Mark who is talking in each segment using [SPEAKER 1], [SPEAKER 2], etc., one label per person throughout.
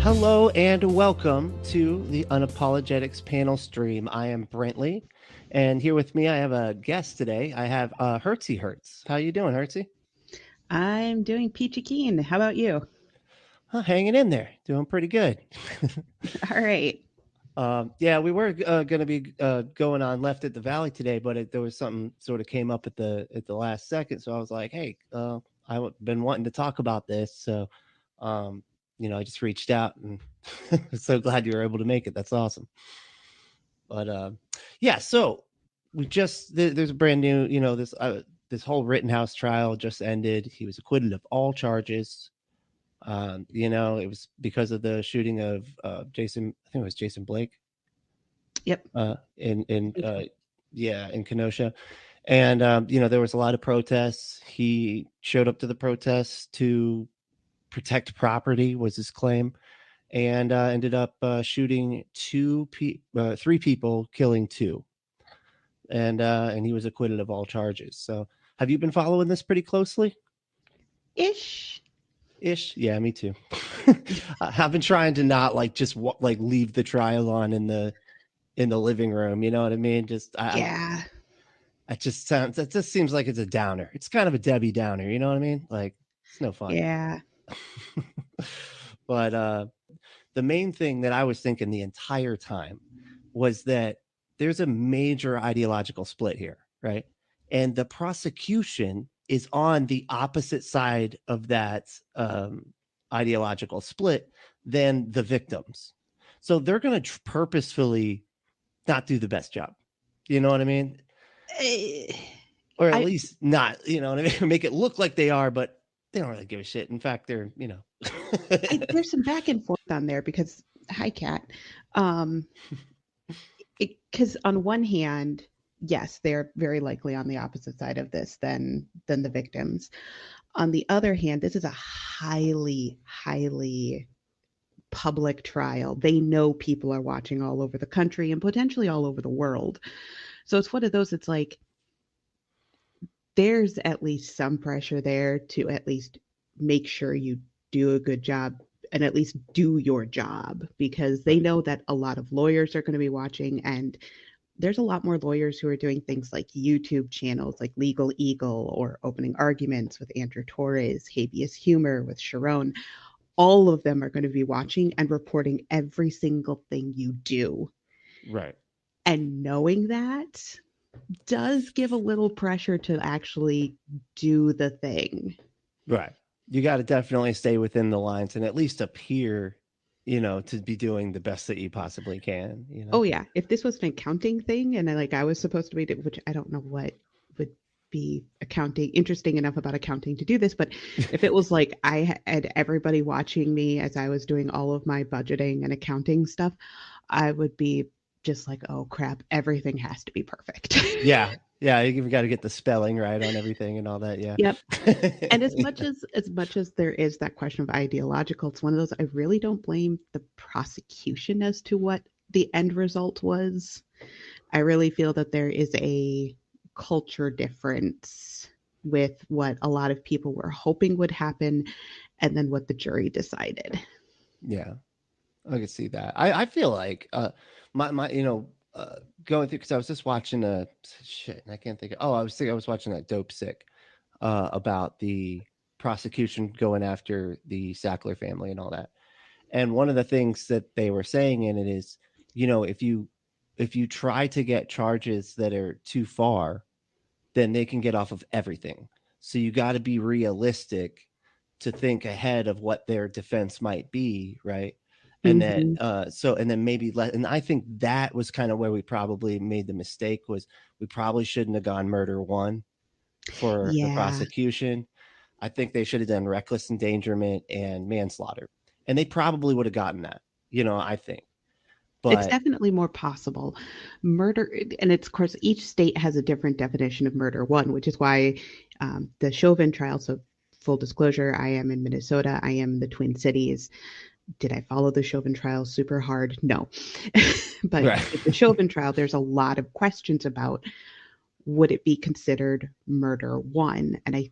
[SPEAKER 1] Hello and welcome to the Unapologetics panel stream. I am Brently, and here with me I have a guest today. I have Hertzey Hertz. How you doing, Hertzey?
[SPEAKER 2] I'm doing peachy keen. How about you?
[SPEAKER 1] Hanging in there, doing pretty good.
[SPEAKER 2] All right.
[SPEAKER 1] Yeah, we were going to be going on Left at the Valley today, but there was something sort of came up at the last second, so I was like, hey, I've been wanting to talk about this, so um, I just reached out and so glad you were able to make it. That's awesome. But yeah, so there's a brand new, this whole Rittenhouse trial just ended. He was acquitted of all charges. It was because of the shooting of Jason. I think it was Jason Blake.
[SPEAKER 2] Yep.
[SPEAKER 1] In Kenosha, and there was a lot of protests. He showed up to the protests to protect property, was his claim, and ended up shooting three people, killing two, and he was acquitted of all charges. So, have you been following this pretty closely?
[SPEAKER 2] Ish.
[SPEAKER 1] Yeah, me too. I've been trying to not just leave the trial on in the living room. You know what I mean?
[SPEAKER 2] Yeah.
[SPEAKER 1] It just seems like it's a downer. It's kind of a Debbie Downer. You know what I mean? Like, it's no fun.
[SPEAKER 2] Yeah.
[SPEAKER 1] But the main thing that I was thinking the entire time was that there's a major ideological split here, right? And the prosecution is on the opposite side of that ideological split than the victims. So they're going to purposefully not do the best job. You know what I mean? Or at least not, you know what I mean? Make it look like they are, but they don't really give a shit. In fact, they're,
[SPEAKER 2] there's some back and forth on there because, hi, Kat. Because on one hand, yes, they're very likely on the opposite side of this than the victims. On the other hand, this is a highly, highly public trial. They know people are watching all over the country and potentially all over the world. So it's one of those, it's like, there's at least some pressure there to at least make sure you do a good job and at least do your job because they know that a lot of lawyers are going to be watching, and there's a lot more lawyers who are doing things like YouTube channels like Legal Eagle or Opening Arguments with Andrew Torres, Habeas Humor with Sharon. All of them are going to be watching and reporting every single thing you do.
[SPEAKER 1] Right.
[SPEAKER 2] And knowing that does give a little pressure to actually do the thing.
[SPEAKER 1] Right. You got to definitely stay within the lines and at least appear, to be doing the best that you possibly can,
[SPEAKER 2] Oh yeah, if this was an accounting thing and I was supposed to be, which I don't know what would be accounting interesting enough about accounting to do this, but if it was like I had everybody watching me as I was doing all of my budgeting and accounting stuff, I would be just like, oh crap, everything has to be perfect.
[SPEAKER 1] Yeah. Yeah, you got to get the spelling right on everything and all that. Yeah.
[SPEAKER 2] Yep. And as much as there is that question of ideological, it's one of those I really don't blame the prosecution as to what the end result was. I really feel that there is a culture difference with what a lot of people were hoping would happen and then what the jury decided.
[SPEAKER 1] Yeah. I can see that. I feel like my going through, because I was just watching a shit and I can't think of, I was watching that Dope Sick about the prosecution going after the Sackler family and all that. And one of the things that they were saying in it is, if you try to get charges that are too far, then they can get off of everything. So you got to be realistic to think ahead of what their defense might be, right? And
[SPEAKER 2] Mm-hmm.
[SPEAKER 1] then maybe and I think that was kind of where we probably made the mistake, was we probably shouldn't have gone murder one for the
[SPEAKER 2] Yeah.
[SPEAKER 1] prosecution. I think they should have done reckless endangerment and manslaughter, and they probably would have gotten that, I think.
[SPEAKER 2] It's
[SPEAKER 1] But
[SPEAKER 2] definitely more possible. Murder, and it's, of course, each state has a different definition of murder, one, which is why the Chauvin trial, so full disclosure, I am in Minnesota, I am in the Twin Cities. Did I follow the Chauvin trial super hard? No. But
[SPEAKER 1] right.
[SPEAKER 2] with the Chauvin trial, there's a lot of questions about would it be considered murder one? And I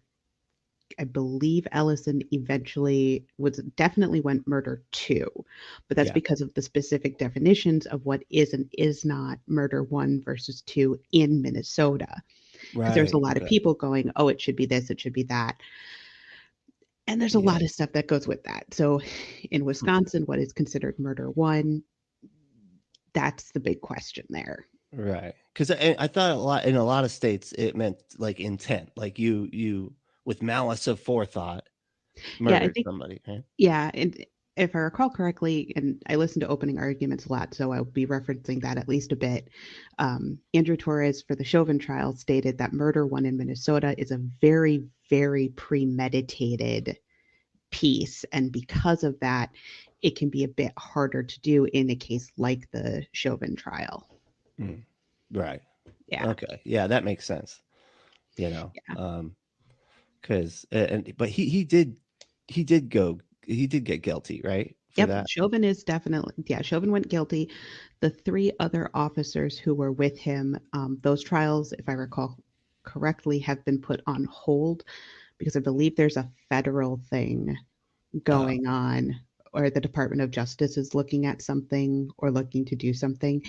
[SPEAKER 2] I believe Ellison eventually was definitely went murder two, but that's
[SPEAKER 1] Yeah.
[SPEAKER 2] because of the specific definitions of what is and is not murder one versus two in Minnesota. Because there's a
[SPEAKER 1] Right.
[SPEAKER 2] lot of
[SPEAKER 1] Okay.
[SPEAKER 2] people going, oh, it should be this, it should be that. And there's a
[SPEAKER 1] Yeah.
[SPEAKER 2] lot of stuff that goes with that. So in
[SPEAKER 1] Hmm.
[SPEAKER 2] Wisconsin, what is considered murder one? That's the big question there.
[SPEAKER 1] Right. Because I thought a lot of states it meant like intent, like you with malice of forethought
[SPEAKER 2] Yeah, I
[SPEAKER 1] murdered
[SPEAKER 2] think,
[SPEAKER 1] somebody. Right?
[SPEAKER 2] yeah. And if I recall correctly, and I listen to opening arguments a lot, so I'll be referencing that at least a bit. Andrew Torres for the Chauvin trial stated that murder one in Minnesota is a very, very premeditated piece. And because of that, it can be a bit harder to do in a case like the Chauvin trial.
[SPEAKER 1] Mm. Right.
[SPEAKER 2] Yeah.
[SPEAKER 1] Okay. Yeah, that makes sense. You know,
[SPEAKER 2] Yeah.
[SPEAKER 1] because and but he did get guilty, right, for
[SPEAKER 2] Yep.
[SPEAKER 1] that.
[SPEAKER 2] Chauvin is definitely, yeah, Chauvin went guilty. The three other officers who were with him, those trials, if I recall correctly, have been put on hold because I believe there's a federal thing
[SPEAKER 1] Oh,
[SPEAKER 2] going on, or the Department of Justice is looking at something or looking to do something.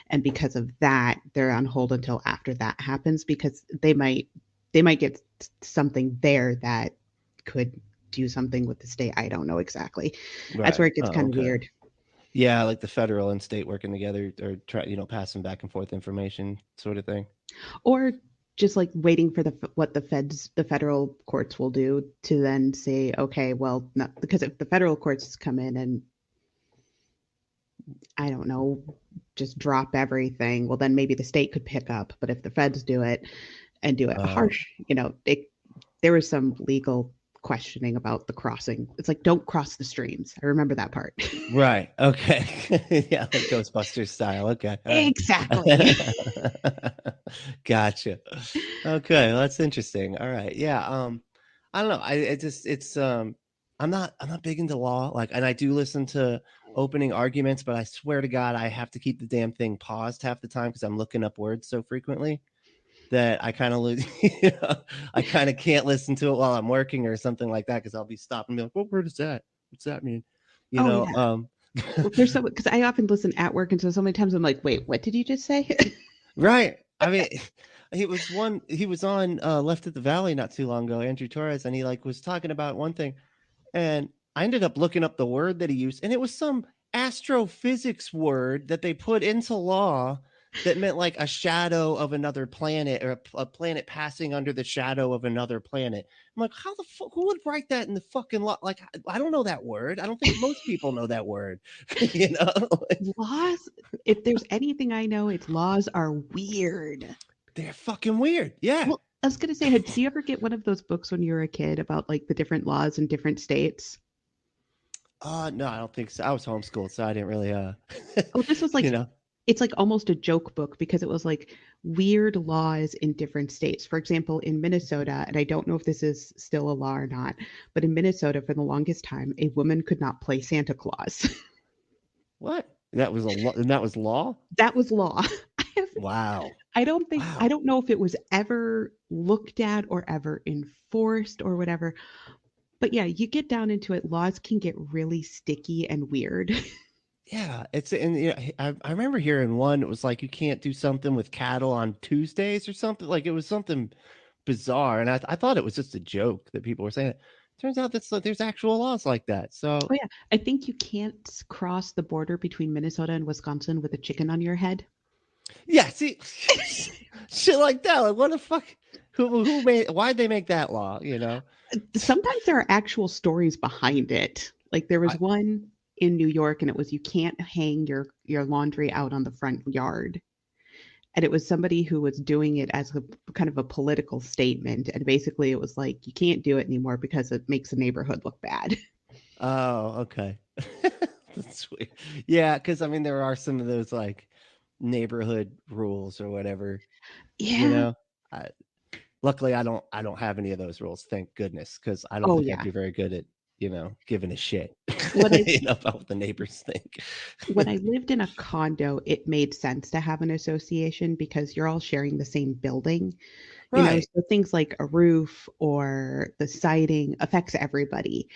[SPEAKER 2] And because of that, they're on hold until after that happens because they might get something there that could do something with the state. I don't know exactly. That's
[SPEAKER 1] right.
[SPEAKER 2] where it gets
[SPEAKER 1] Oh,
[SPEAKER 2] kind of
[SPEAKER 1] okay.
[SPEAKER 2] weird.
[SPEAKER 1] Yeah, like the federal and state working together or passing back and forth information sort of thing.
[SPEAKER 2] Or just like waiting for what the federal courts will do to then say, okay, well, not because if the federal courts come in and I don't know, just drop everything, well, then maybe the state could pick up. But if the feds do it and do it
[SPEAKER 1] Oh,
[SPEAKER 2] harsh, there was some legal questioning about the crossing. It's like, don't cross the streams. I remember that part.
[SPEAKER 1] right. Okay. Yeah, like Ghostbusters style. Okay. All
[SPEAKER 2] Exactly.
[SPEAKER 1] right. Gotcha. Okay, well, that's interesting. All right. Yeah. I don't know. I'm not big into law. Like, and I do listen to opening arguments, but I swear to God, I have to keep the damn thing paused half the time because I'm looking up words so frequently that I kind of lose. I kind of can't listen to it while I'm working or something like that because I'll be stopping and be like, "What word is that? What's that mean?" You
[SPEAKER 2] Oh
[SPEAKER 1] know.
[SPEAKER 2] yeah. Well, there's so because I often listen at work, and so many times I'm like, wait, what did you just say?
[SPEAKER 1] Right. I mean, he was on Left at the Valley not too long ago, Andrew Torres, and he like was talking about one thing, and I ended up looking up the word that he used, and it was some astrophysics word that they put into law that meant like a shadow of another planet or a planet passing under the shadow of another planet. I'm like, how the fuck? Who would write that in the fucking law? Like, I don't know that word. I don't think most people know that word. you know,
[SPEAKER 2] Laws, if there's anything I know, it's laws are weird.
[SPEAKER 1] they're fucking weird. Yeah.
[SPEAKER 2] Well, I was gonna say, did you ever get one of those books when you were a kid about like the different laws in different states?
[SPEAKER 1] No, I don't think so. I was homeschooled, so I didn't really,
[SPEAKER 2] Oh, this was
[SPEAKER 1] you
[SPEAKER 2] like
[SPEAKER 1] know.
[SPEAKER 2] it's like almost a joke book because it was like weird laws in different states. For example, in Minnesota, and I don't know if this is still a law or not, but in Minnesota, for the longest time, a woman could not play Santa Claus.
[SPEAKER 1] What? That was a law. And that was law.
[SPEAKER 2] That was law. I have
[SPEAKER 1] Wow.
[SPEAKER 2] I
[SPEAKER 1] Wow.
[SPEAKER 2] don't know if it was ever looked at or ever enforced or whatever. But yeah, you get down into it, laws can get really sticky and weird.
[SPEAKER 1] Yeah, it's and I remember hearing one. It was like you can't do something with cattle on Tuesdays or something. Like it was something bizarre, and I thought it was just a joke that people were saying it. Turns out there's actual laws like that.
[SPEAKER 2] Oh
[SPEAKER 1] So
[SPEAKER 2] yeah, I think you can't cross the border between Minnesota and Wisconsin with a chicken on your head.
[SPEAKER 1] yeah, see, shit like that. Like what the fuck? Who made? Why'd they make that law? You know.
[SPEAKER 2] Sometimes there are actual stories behind it. Like there was
[SPEAKER 1] I,
[SPEAKER 2] one in New York and it was you can't hang your laundry out on the front yard. And it was somebody who was doing it as a kind of a political statement and basically it was like you can't do it anymore because it makes the neighborhood look bad.
[SPEAKER 1] Oh, okay. That's weird. Yeah, because I mean, there are some of those like neighborhood rules or whatever. You
[SPEAKER 2] Yeah.
[SPEAKER 1] know, luckily I don't have any of those rules. Thank goodness, because I don't
[SPEAKER 2] Oh
[SPEAKER 1] think I'd
[SPEAKER 2] yeah.
[SPEAKER 1] be very good at giving a shit
[SPEAKER 2] When I
[SPEAKER 1] about what the neighbors think.
[SPEAKER 2] when I lived in a condo, it made sense to have an association because you're all sharing the same building,
[SPEAKER 1] Right.
[SPEAKER 2] so things like a roof or the siding affects everybody.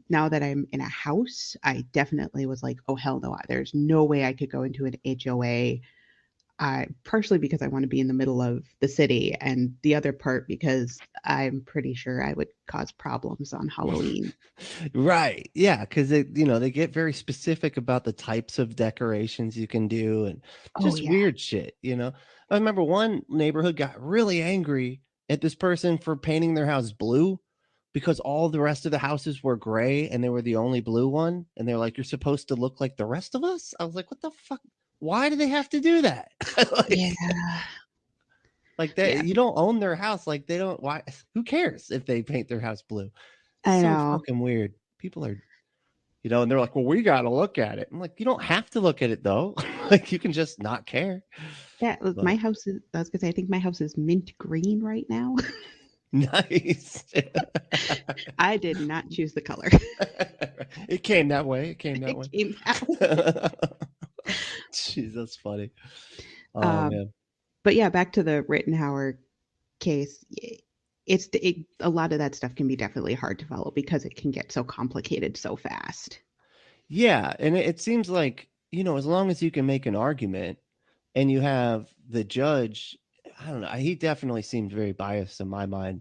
[SPEAKER 2] Now that I'm in a house, I definitely was like, oh hell no, there's no way I could go into an HOA. Partially because I want to be in the middle of the city, and the other part because I'm pretty sure I would cause problems on Halloween.
[SPEAKER 1] Right. Yeah, because they get very specific about the types of decorations you can do and
[SPEAKER 2] Oh
[SPEAKER 1] just
[SPEAKER 2] yeah,
[SPEAKER 1] weird shit. I remember one neighborhood got really angry at this person for painting their house blue because all the rest of the houses were gray and they were the only blue one. And they're like, "You're supposed to look like the rest of us?" I was like, "What the fuck? Why do they have to do that?"
[SPEAKER 2] yeah,
[SPEAKER 1] Like that,
[SPEAKER 2] yeah.
[SPEAKER 1] you don't own their house. Like they don't. Why? Who cares if they paint their house blue?
[SPEAKER 2] I
[SPEAKER 1] So
[SPEAKER 2] know.
[SPEAKER 1] fucking weird. People are and they're like, "Well, we got to look at it." I'm like, "You don't have to look at it though. Like, you can just not care."
[SPEAKER 2] Yeah, my
[SPEAKER 1] But
[SPEAKER 2] house is. I was gonna say, I think my house is mint green right now.
[SPEAKER 1] nice.
[SPEAKER 2] I did not choose the color.
[SPEAKER 1] It came that way. It came that
[SPEAKER 2] It
[SPEAKER 1] way.
[SPEAKER 2] came that way.
[SPEAKER 1] Jeez, that's funny. Oh
[SPEAKER 2] Um,
[SPEAKER 1] man.
[SPEAKER 2] but yeah, back to the Rittenhouse case. A lot of that stuff can be definitely hard to follow because it can get so complicated so fast.
[SPEAKER 1] Yeah, and it seems like as long as you can make an argument, and you have the judge. I don't know. He definitely seemed very biased in my mind.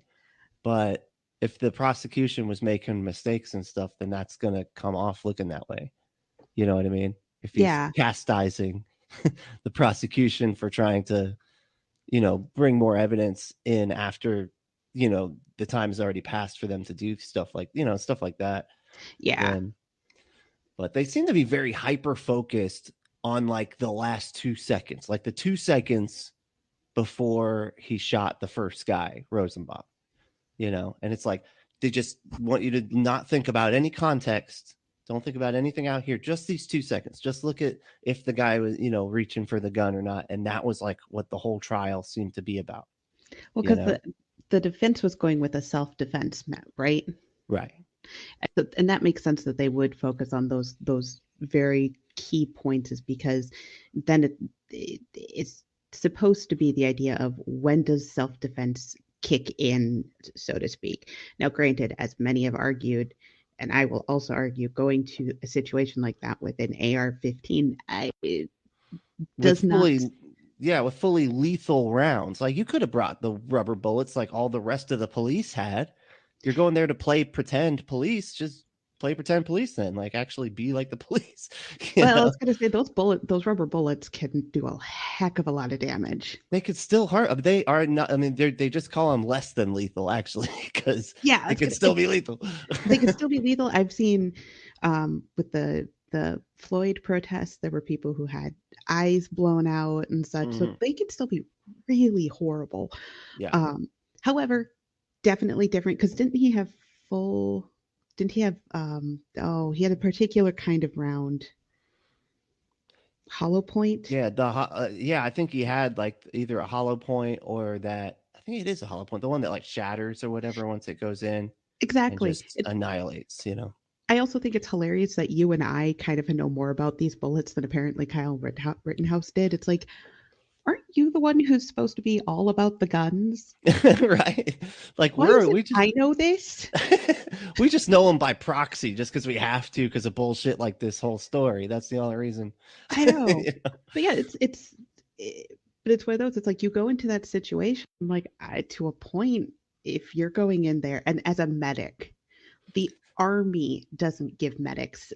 [SPEAKER 1] But if the prosecution was making mistakes and stuff, then that's gonna come off looking that way. You know what I mean? If he's
[SPEAKER 2] Yeah,
[SPEAKER 1] chastising the prosecution for trying to, bring more evidence in after, the time has already passed for them to do stuff like that,
[SPEAKER 2] yeah,
[SPEAKER 1] then but they seem to be very hyper focused on like the last 2 seconds, like the 2 seconds before he shot the first guy, Rosenbaum. And it's like they just want you to not think about any context. Don't think about anything out here. Just these 2 seconds. Just look at if the guy was, reaching for the gun or not. And that was like what the whole trial seemed to be about,
[SPEAKER 2] well,
[SPEAKER 1] you
[SPEAKER 2] because
[SPEAKER 1] know?
[SPEAKER 2] the defense was going with a self-defense, right?
[SPEAKER 1] Right.
[SPEAKER 2] And that makes sense that they would focus on those very key points, is because then it's supposed to be the idea of when does self-defense kick in, so to speak. Now granted, as many have argued, and I will also argue, going to a situation like that with an AR-15, it
[SPEAKER 1] With
[SPEAKER 2] does not.
[SPEAKER 1] with fully lethal rounds. Like you could have brought the rubber bullets like all the rest of the police had. You're going there to play pretend police. Just play pretend police then. Like actually be like the police. you
[SPEAKER 2] Well, I
[SPEAKER 1] know?
[SPEAKER 2] was going to say those rubber bullets can do a heck of a lot of damage.
[SPEAKER 1] They could still hurt. They are not. I mean, they just call them less than lethal, actually, because
[SPEAKER 2] Yeah,
[SPEAKER 1] they could still be lethal.
[SPEAKER 2] they could still be lethal. I've seen with the Floyd protests, there were people who had eyes blown out and such, so
[SPEAKER 1] Mhm.
[SPEAKER 2] they could still be really horrible.
[SPEAKER 1] Yeah.
[SPEAKER 2] Um, However, definitely different because full? Didn't he have? Oh, he had a particular kind of round, hollow point.
[SPEAKER 1] Yeah. I think he had like either a hollow point or that. I think it is a hollow point, the one that like shatters or whatever once it goes in and
[SPEAKER 2] Exactly.
[SPEAKER 1] just annihilates.
[SPEAKER 2] I also think it's hilarious that you and I kind of know more about these bullets than apparently Kyle Rittenhouse did. It's like, aren't you the one who's supposed to be all about the guns?
[SPEAKER 1] Right? Like
[SPEAKER 2] Why is it
[SPEAKER 1] we just
[SPEAKER 2] I know this?
[SPEAKER 1] we just know him by proxy just because we have to because of bullshit like this whole story. That's the only reason.
[SPEAKER 2] I know.
[SPEAKER 1] You know?
[SPEAKER 2] But yeah, but it's one of those. It's like you go into that situation, like to a point, if you're going in there, and as a medic, the army doesn't give medics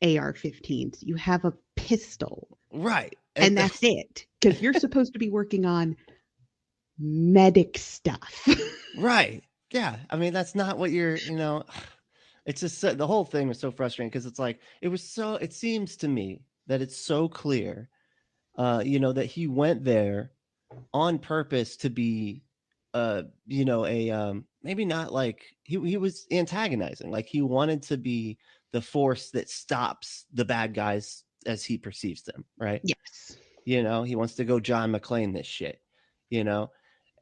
[SPEAKER 2] AR-15s. You have a pistol,
[SPEAKER 1] Right.
[SPEAKER 2] and that's it, because you're supposed to be working on medic stuff.
[SPEAKER 1] Right. Yeah. I mean, that's not what you're. It's just the whole thing was so frustrating because it's like it seems to me that it's so clear, that he went there on purpose to be, maybe not like he was antagonizing, like he wanted to be the force that stops the bad guys as he perceives them, right?
[SPEAKER 2] Yes.
[SPEAKER 1] He wants to go John McClane this shit, you know,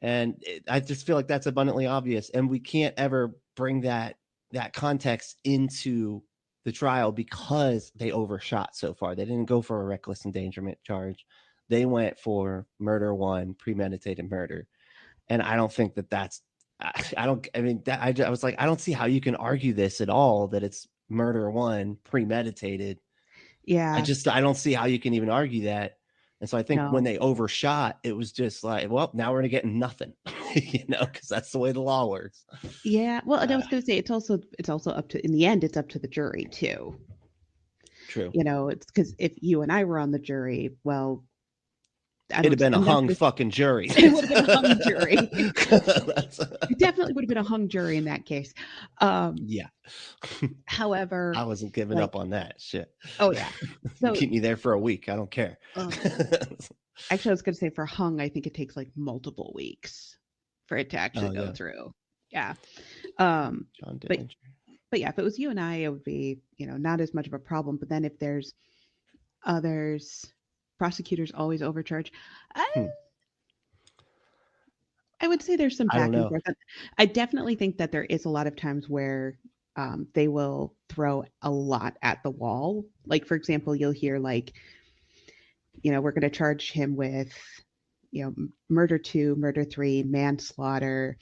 [SPEAKER 1] and I just feel like that's abundantly obvious, and we can't ever bring that. that context into the trial because they overshot so far. They didn't go for a reckless endangerment charge. They went for murder one, premeditated murder. And I don't think that that's, I don't, I mean, that, I was like, I don't see how you can argue this at all that it's murder one, premeditated.
[SPEAKER 2] Yeah.
[SPEAKER 1] I don't see how you can even argue that. And so I think when
[SPEAKER 2] No.
[SPEAKER 1] they overshot, it was just like, well, now we're gonna get nothing, because that's the way the law works.
[SPEAKER 2] Yeah. Well, and I
[SPEAKER 1] Uh,
[SPEAKER 2] was going to say it's also up to, in the end, it's up to the jury too.
[SPEAKER 1] True.
[SPEAKER 2] It's because if you and I were on the jury, well, I
[SPEAKER 1] It'd have
[SPEAKER 2] don't,
[SPEAKER 1] been a
[SPEAKER 2] I'm not
[SPEAKER 1] hung
[SPEAKER 2] gonna,
[SPEAKER 1] fucking jury.
[SPEAKER 2] it would have been a hung jury.
[SPEAKER 1] That's,
[SPEAKER 2] It definitely would have been a hung jury in that case. Um,
[SPEAKER 1] yeah. I
[SPEAKER 2] however,
[SPEAKER 1] wasn't giving
[SPEAKER 2] like,
[SPEAKER 1] up on that shit.
[SPEAKER 2] oh yeah. So,
[SPEAKER 1] Keep me there for a week. I don't care.
[SPEAKER 2] um, actually, I was going to say for hung, I think it takes like multiple weeks for it to actually
[SPEAKER 1] Oh
[SPEAKER 2] go
[SPEAKER 1] yeah,
[SPEAKER 2] through. Yeah. Um,
[SPEAKER 1] John
[SPEAKER 2] but
[SPEAKER 1] Dillinger.
[SPEAKER 2] but yeah, if it was you and I, it would be, not as much of a problem. But then if there's others, prosecutors always overcharge. I,
[SPEAKER 1] Hmm.
[SPEAKER 2] I would say there's some
[SPEAKER 1] I don't
[SPEAKER 2] back and
[SPEAKER 1] know.
[SPEAKER 2] forth. I definitely think that there is a lot of times where they will throw a lot at the wall. Like, for example, you'll hear like, we're going to charge him with, murder two, murder three, manslaughter,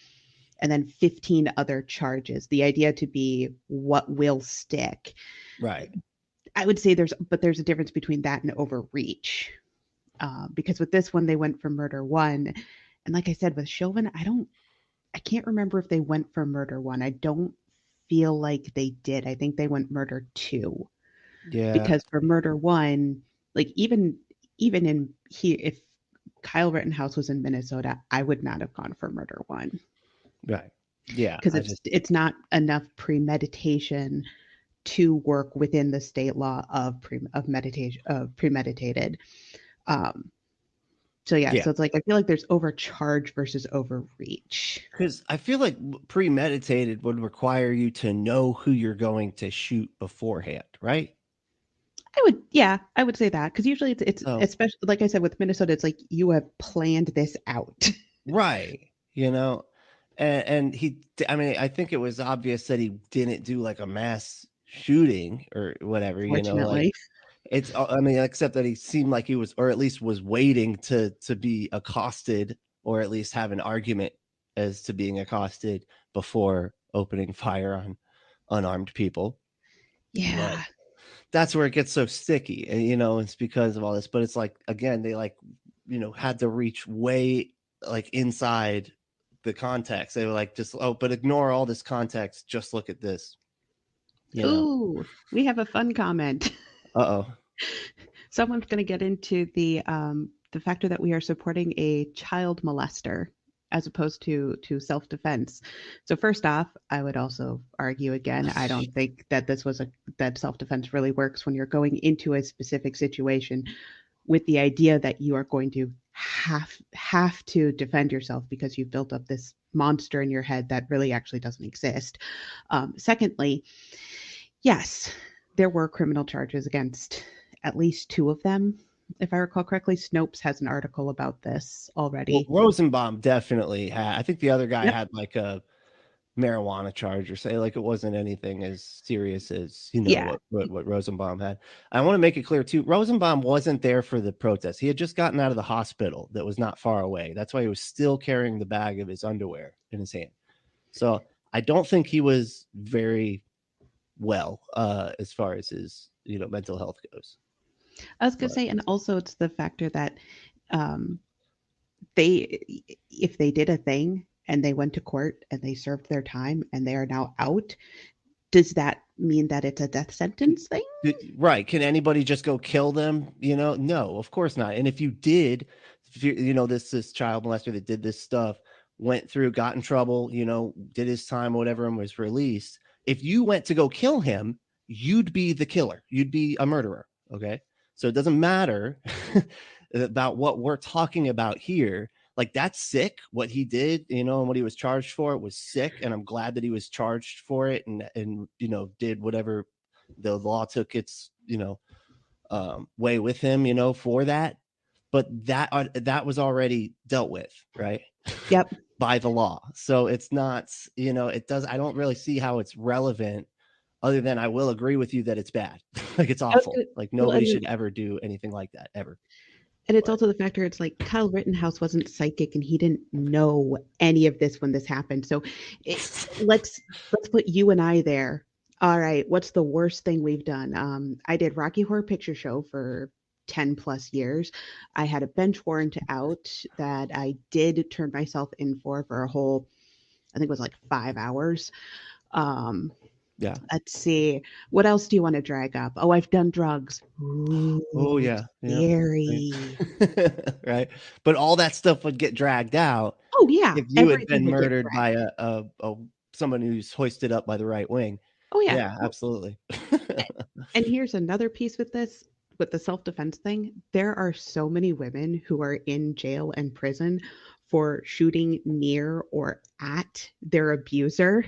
[SPEAKER 2] and then 15 other charges. The idea to be what will stick.
[SPEAKER 1] Right.
[SPEAKER 2] I would say there's a difference between that and overreach. Because with this one, they went for murder one. And like I said, with Chauvin, I can't remember if they went for murder one. I don't feel like they did. I think they went murder two.
[SPEAKER 1] Yeah.
[SPEAKER 2] Because for murder one, like even in here, if Kyle Rittenhouse was in Minnesota, I would not have gone for murder one
[SPEAKER 1] Right. Yeah.
[SPEAKER 2] because
[SPEAKER 1] I
[SPEAKER 2] it's
[SPEAKER 1] just.
[SPEAKER 2] it's not enough premeditation to work within the state law of meditation of premeditated. Um, so yeah,
[SPEAKER 1] Yeah.
[SPEAKER 2] so it's like I feel like there's overcharge versus overreach.
[SPEAKER 1] Because I feel like premeditated would require you to know who you're going to shoot beforehand, right?
[SPEAKER 2] I would say that because usually it's
[SPEAKER 1] So
[SPEAKER 2] especially like I said with Minnesota, it's like you have planned this out.
[SPEAKER 1] right, and I mean, I think it was obvious that he didn't do like a mass shooting or whatever, like
[SPEAKER 2] Fortunately,
[SPEAKER 1] I mean, except that he seemed like he was, or at least was waiting to be accosted, or at least have an argument as to being accosted before opening fire on unarmed people. But
[SPEAKER 2] yeah,
[SPEAKER 1] that's where it gets so sticky, and it's because of all this. But it's like, again, they like, had to reach way like inside the context. They were like, just, oh, but ignore all this context, just look at this. you know
[SPEAKER 2] ooh, we have a fun comment.
[SPEAKER 1] Uh-oh.
[SPEAKER 2] Someone's going to get into the factor that we are supporting a child molester as opposed to self defense. So first off, I would also argue again. I don't think that that self defense really works when you're going into a specific situation with the idea that you are going to have to defend yourself because you've built up this monster in your head that really actually doesn't exist. Secondly, yes, there were criminal charges against at least two of them. If I recall correctly, Snopes has an article about this
[SPEAKER 1] Well,
[SPEAKER 2] already.
[SPEAKER 1] Rosenbaum definitely had. I think the other guy
[SPEAKER 2] Yep.
[SPEAKER 1] had like a marijuana charge, or say like it wasn't anything as serious as
[SPEAKER 2] Yeah.
[SPEAKER 1] what Rosenbaum had. I want to make it clear too. Rosenbaum wasn't there for the protest. He had just gotten out of the hospital that was not far away. That's why he was still carrying the bag of his underwear in his hand. So I don't think he was very well as far as his mental health goes.
[SPEAKER 2] I was going to
[SPEAKER 1] But
[SPEAKER 2] say, and also it's the factor that um, they, if they did a thing and they went to court and they served their time and they are now out, does that mean that it's a death sentence thing?
[SPEAKER 1] right, can anybody just go kill them? No, of course not. And if you did, if this child molester that did this stuff went through, got in trouble, did his time or whatever, and was released, if you went to go kill him, you'd be the killer, you'd be a murderer. Okay, so it doesn't matter about what we're talking about here. Like, that's sick what he did, and what he was charged for. It was sick, and I'm glad that he was charged for it, and did whatever the law took its way with him, for that. But that was already dealt with, right?
[SPEAKER 2] Yep.
[SPEAKER 1] by the law. So it's not, it does, I don't really see how it's relevant other than I will agree with you that it's bad. Like it's
[SPEAKER 2] I was
[SPEAKER 1] awful.
[SPEAKER 2] gonna,
[SPEAKER 1] Like
[SPEAKER 2] well,
[SPEAKER 1] nobody should ever do anything like that ever.
[SPEAKER 2] and it's
[SPEAKER 1] But
[SPEAKER 2] also the factor it's like Kyle Rittenhouse wasn't psychic and he didn't know any of this when this happened. So it, let's let's put you and I there. All right, what's the worst thing we've done? I did Rocky Horror Picture Show for 10 plus years. I had a bench warrant out that I did turn myself in for a whole, I think it was like 5 hours. Um,
[SPEAKER 1] yeah.
[SPEAKER 2] let's see. What else do you want to drag up? Oh, I've done drugs.
[SPEAKER 1] Oh
[SPEAKER 2] Ooh,
[SPEAKER 1] yeah. Yeah. Right.
[SPEAKER 2] scary.
[SPEAKER 1] Right. But all that stuff would get dragged out
[SPEAKER 2] Oh yeah,
[SPEAKER 1] if you had
[SPEAKER 2] everything
[SPEAKER 1] been
[SPEAKER 2] would get
[SPEAKER 1] murdered by
[SPEAKER 2] dragged.
[SPEAKER 1] a someone who's hoisted up by the right wing.
[SPEAKER 2] Oh yeah.
[SPEAKER 1] Yeah,
[SPEAKER 2] Well,
[SPEAKER 1] absolutely.
[SPEAKER 2] and here's another piece with this, with the self-defense thing. There are so many women who are in jail and prison for shooting near or at their abuser.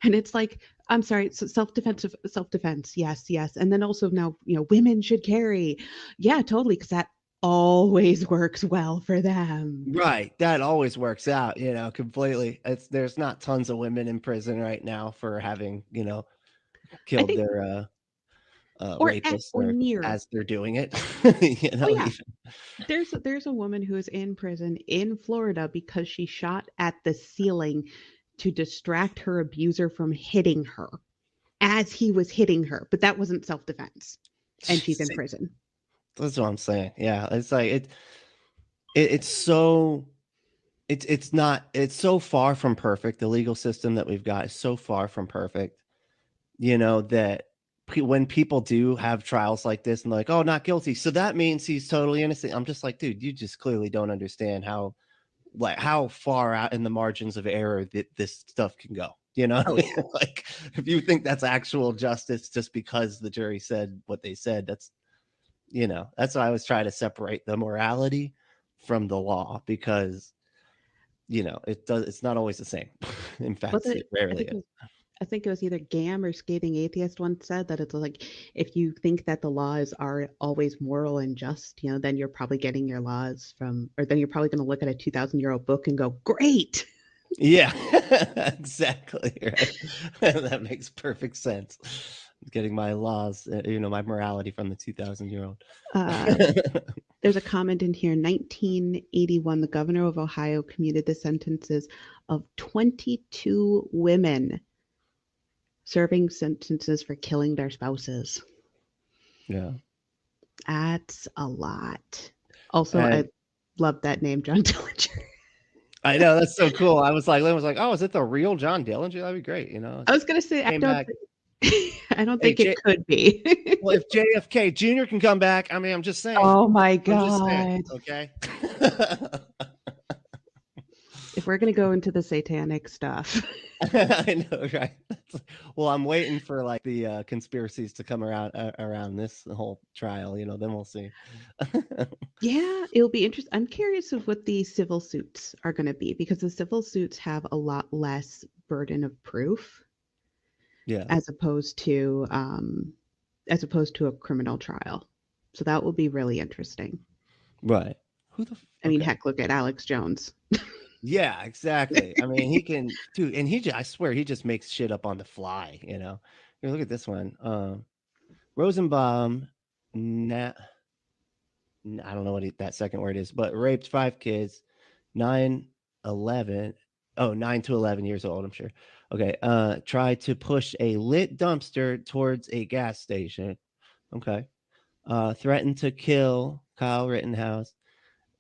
[SPEAKER 2] And it's like, I'm sorry, so self-defense, yes, yes. And then also now, women should carry. Yeah, totally, because that always works well for them.
[SPEAKER 1] Right. That always works out, completely. There's not tons of women in prison right now for having,
[SPEAKER 2] I
[SPEAKER 1] killed
[SPEAKER 2] think,
[SPEAKER 1] their
[SPEAKER 2] or at
[SPEAKER 1] rapists
[SPEAKER 2] or
[SPEAKER 1] or
[SPEAKER 2] near.
[SPEAKER 1] as they're doing it.
[SPEAKER 2] Oh yeah,
[SPEAKER 1] Even.
[SPEAKER 2] there's a woman who is in prison in Florida because she shot at the ceiling to distract her abuser from hitting her as he was hitting her, but that wasn't self-defense, and she's in
[SPEAKER 1] See,
[SPEAKER 2] prison.
[SPEAKER 1] that's what I'm saying. Yeah, it's like it's so it's not it's so far from perfect. The legal system that we've got is so far from perfect. That when people do have trials like this and like, oh, not guilty, so that means he's totally innocent. I'm just like, dude, you just clearly don't understand how far out in the margins of error that this stuff can go.
[SPEAKER 2] Oh yeah.
[SPEAKER 1] Like if you think that's actual justice just because the jury said what they said, that's why I was trying to separate the morality from the law because it's not always the same. In
[SPEAKER 2] What's
[SPEAKER 1] fact,
[SPEAKER 2] it?
[SPEAKER 1] it rarely
[SPEAKER 2] think it
[SPEAKER 1] is.
[SPEAKER 2] was, I think it was either Gam or Scathing Atheist once said that it's like if you think that the laws are always moral and just, then you're probably getting your laws from, or then you're probably going to look at a 2,000-year-old book and go, "Great."
[SPEAKER 1] Yeah, exactly. Right. That makes perfect sense. Getting my laws, my morality from the 2,000-year-old.
[SPEAKER 2] Uh, There's a comment in here. 1981, the governor of Ohio commuted the sentences of 22 women serving sentences for killing their spouses.
[SPEAKER 1] Yeah.
[SPEAKER 2] That's a lot. Also, I
[SPEAKER 1] And
[SPEAKER 2] love that name, John Dillinger.
[SPEAKER 1] I know that's so cool. Lynn was like, "Oh, is it the real John Dillinger? That'd be great."
[SPEAKER 2] I was gonna say I
[SPEAKER 1] Came
[SPEAKER 2] don't
[SPEAKER 1] back.
[SPEAKER 2] I don't
[SPEAKER 1] Hey,
[SPEAKER 2] think it could be.
[SPEAKER 1] well, if JFK Jr. can come back, I mean, I'm just saying.
[SPEAKER 2] Oh my
[SPEAKER 1] I'm just saying.
[SPEAKER 2] god.
[SPEAKER 1] Okay.
[SPEAKER 2] If we're gonna go into the satanic stuff.
[SPEAKER 1] I know, right? Well, I'm waiting for like the conspiracies to come around this whole trial. Then we'll see.
[SPEAKER 2] Yeah, it'll be interesting. I'm curious of what the civil suits are going to be because the civil suits have a lot less burden of proof
[SPEAKER 1] Yeah.
[SPEAKER 2] as opposed to a criminal trial. So that will be really interesting.
[SPEAKER 1] Right. Who the?
[SPEAKER 2] I mean,
[SPEAKER 1] Okay.
[SPEAKER 2] heck, look at Alex Jones.
[SPEAKER 1] Yeah, exactly. I mean, he can dude, and I swear he just makes shit up on the fly, Here, look at this one. Rosenbaum, I don't know what that second word is, but raped 5 kids, 9, 11. Oh, 9 to 11 years old, I'm sure. Okay. Tried to push a lit dumpster towards a gas station. Okay. Threatened to kill Kyle Rittenhouse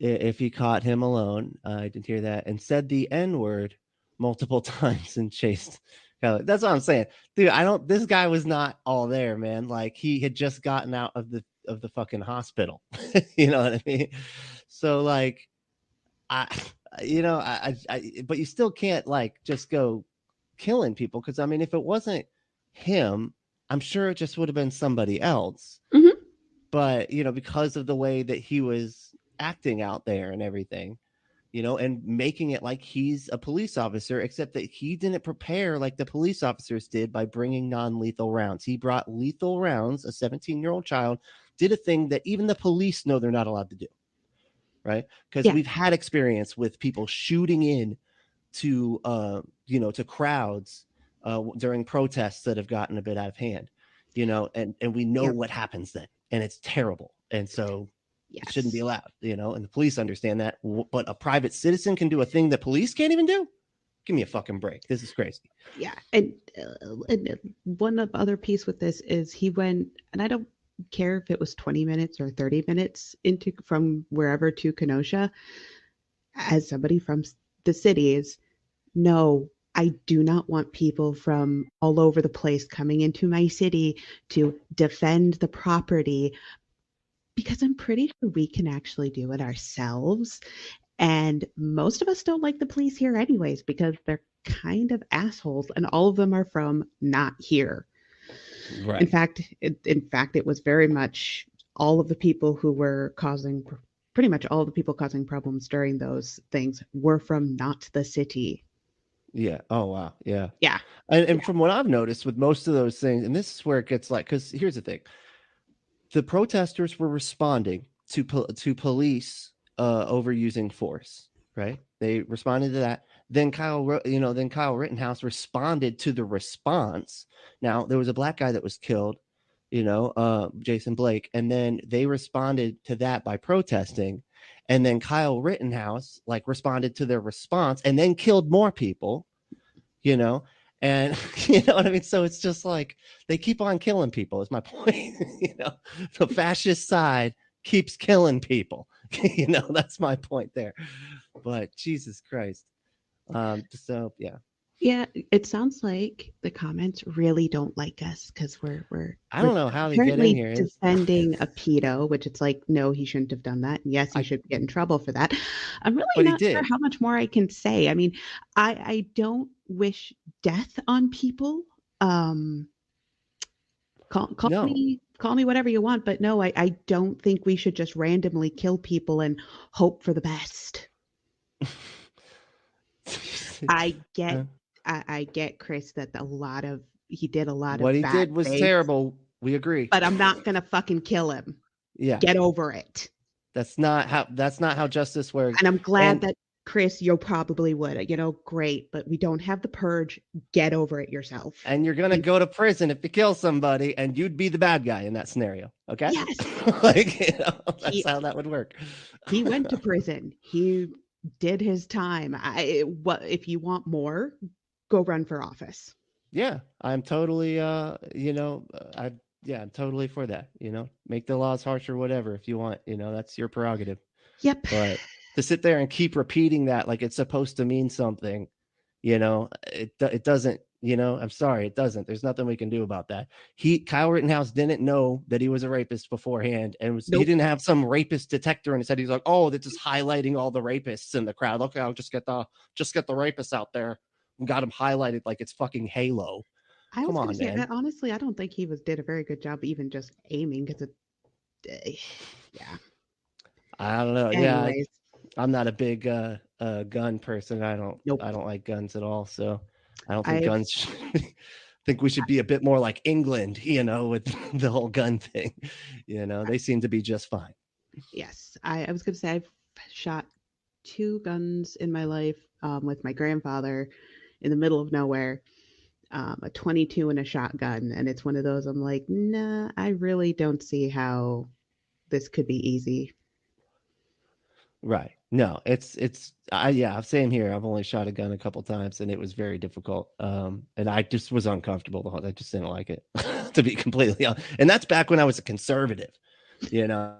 [SPEAKER 1] if he caught him alone. I didn't hear that. And said the N word multiple times and chased. That's what I'm saying, dude. This guy was not all there, man. Like he had just gotten out of the fucking hospital. You know what I mean? So like, I, but you still can't like just go killing people because I mean, if it wasn't him, I'm sure it just would have been somebody else.
[SPEAKER 2] Hmm.
[SPEAKER 1] But because of the way that he was acting out there and everything, and making it like he's a police officer, except that he didn't prepare like the police officers did by bringing non-lethal rounds. He brought lethal rounds. A 17-year-old child did a thing that even the police know they're not allowed to do, right? Because
[SPEAKER 2] Yeah.
[SPEAKER 1] we've had experience with people shooting in to to crowds during protests that have gotten a bit out of hand, and we know
[SPEAKER 2] Yep.
[SPEAKER 1] what happens then, and it's terrible, and so it shouldn't be
[SPEAKER 2] Yes.
[SPEAKER 1] allowed, and the police understand that, but a private citizen can do a thing that police can't even do. Give me a fucking break. This is crazy.
[SPEAKER 2] Yeah. And one of other piece with this is he went, and I don't care if it was 20 minutes or 30 minutes into from wherever to Kenosha. As somebody from the cities, no, I do not want people from all over the place coming into my city to defend the property, because I'm pretty sure we can actually do it ourselves. And most of us don't like the police here, anyways, because they're kind of assholes, and all of them are from not here. In
[SPEAKER 1] Right.
[SPEAKER 2] fact, it was very much all of the people who were causing, pretty much all of the people causing problems during those things were from not the city.
[SPEAKER 1] Yeah. Oh wow. Yeah.
[SPEAKER 2] Yeah.
[SPEAKER 1] And from what I've noticed with most of those things, and this is where it gets like, because here's the thing: the protesters were responding to police overusing force. Right? They responded to that. Then Kyle Rittenhouse responded to the response. Now there was a black guy that was killed, Jason Blake, and then they responded to that by protesting, and then Kyle Rittenhouse like responded to their response and then killed more people, you know and you know what I mean. So it's just like they keep on killing people is my point. The fascist side keeps killing people. That's my point there. But Jesus Christ. So yeah,
[SPEAKER 2] Yeah, it sounds like the comments really don't like us because we're
[SPEAKER 1] I
[SPEAKER 2] we're
[SPEAKER 1] don't know how they get in
[SPEAKER 2] apparently
[SPEAKER 1] here.
[SPEAKER 2] defending a pedo, which it's like, no, he shouldn't have done that. And yes, he
[SPEAKER 1] I
[SPEAKER 2] should get in trouble for that. I'm really
[SPEAKER 1] But he
[SPEAKER 2] not sure
[SPEAKER 1] did.
[SPEAKER 2] how much more I can say. I mean, I don't wish death on people. Um,
[SPEAKER 1] No.
[SPEAKER 2] call me whatever you want, but no, I don't think we should just randomly kill people and hope for the best. I get
[SPEAKER 1] Uh,
[SPEAKER 2] I get, Chris, that he did a lot
[SPEAKER 1] what
[SPEAKER 2] of
[SPEAKER 1] he
[SPEAKER 2] bad
[SPEAKER 1] did was
[SPEAKER 2] things,
[SPEAKER 1] terrible. We agree.
[SPEAKER 2] but I'm not gonna fucking kill him.
[SPEAKER 1] Yeah.
[SPEAKER 2] Get over it.
[SPEAKER 1] That's not how justice works.
[SPEAKER 2] And I'm glad
[SPEAKER 1] And
[SPEAKER 2] that, Chris, you probably would. Great, but we don't have the purge. Get over it yourself.
[SPEAKER 1] and you're gonna
[SPEAKER 2] He,
[SPEAKER 1] go to prison if you kill somebody, and you'd be the bad guy in that scenario. Okay,
[SPEAKER 2] yes,
[SPEAKER 1] like that's
[SPEAKER 2] he
[SPEAKER 1] how that would work.
[SPEAKER 2] he went to prison. He did his time. What if you want more? Go run for office.
[SPEAKER 1] Yeah, I'm totally. I yeah, I'm totally for that. Make the laws harsher, whatever, if you want. That's your prerogative.
[SPEAKER 2] Yep.
[SPEAKER 1] But to sit there and keep repeating that like it's supposed to mean something, it doesn't. I'm sorry, it doesn't. There's nothing we can do about that. Kyle Rittenhouse didn't know that he was a rapist beforehand, and he
[SPEAKER 2] Nope.
[SPEAKER 1] didn't have some rapist detector in his head. He's like, oh, that's just highlighting all the rapists in the crowd. Okay, I'll just get the rapists out there. We got them highlighted like it's fucking Halo.
[SPEAKER 2] I
[SPEAKER 1] Come
[SPEAKER 2] was going
[SPEAKER 1] on,
[SPEAKER 2] to say,
[SPEAKER 1] man.
[SPEAKER 2] honestly, I don't think he did a very good job even just aiming, because yeah.
[SPEAKER 1] I don't know. Yeah,
[SPEAKER 2] Anyways,
[SPEAKER 1] I'm not a big gun person. I don't
[SPEAKER 2] nope.
[SPEAKER 1] I don't like guns at all. So I don't think
[SPEAKER 2] I've
[SPEAKER 1] guns. Think we should be a bit more like England, with the whole gun thing. They seem to be just fine.
[SPEAKER 2] Yes, I was going to say I've shot two guns in my life, with my grandfather in the middle of nowhere, a 22 and a shotgun, and it's one of those I'm like, nah, I really don't see how this could be easy.
[SPEAKER 1] Right. No, yeah, same here. I've only shot a gun a couple times and it was very difficult. And I just was uncomfortable the whole I just didn't like it, to be completely honest. And that's back when I was a conservative, you know.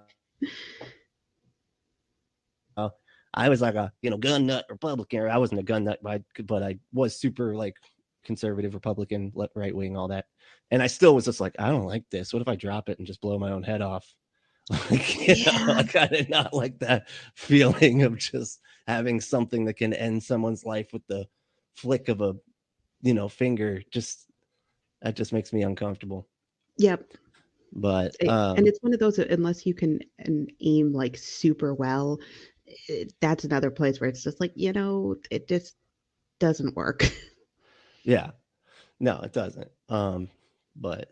[SPEAKER 1] I was like a, gun nut Republican. I wasn't a gun nut, but I was super like conservative Republican, right wing, all that. And I still was just like, I don't like this. What if I drop it and just blow my own head off?
[SPEAKER 2] Yeah.
[SPEAKER 1] I kind of not like that feeling of just having something that can end someone's life with the flick of a, finger. Just that just makes me uncomfortable.
[SPEAKER 2] Yep.
[SPEAKER 1] But
[SPEAKER 2] And it's one of those, unless you can aim like super well, that's another place where it's just like, it just doesn't work.
[SPEAKER 1] yeah, no, it doesn't. But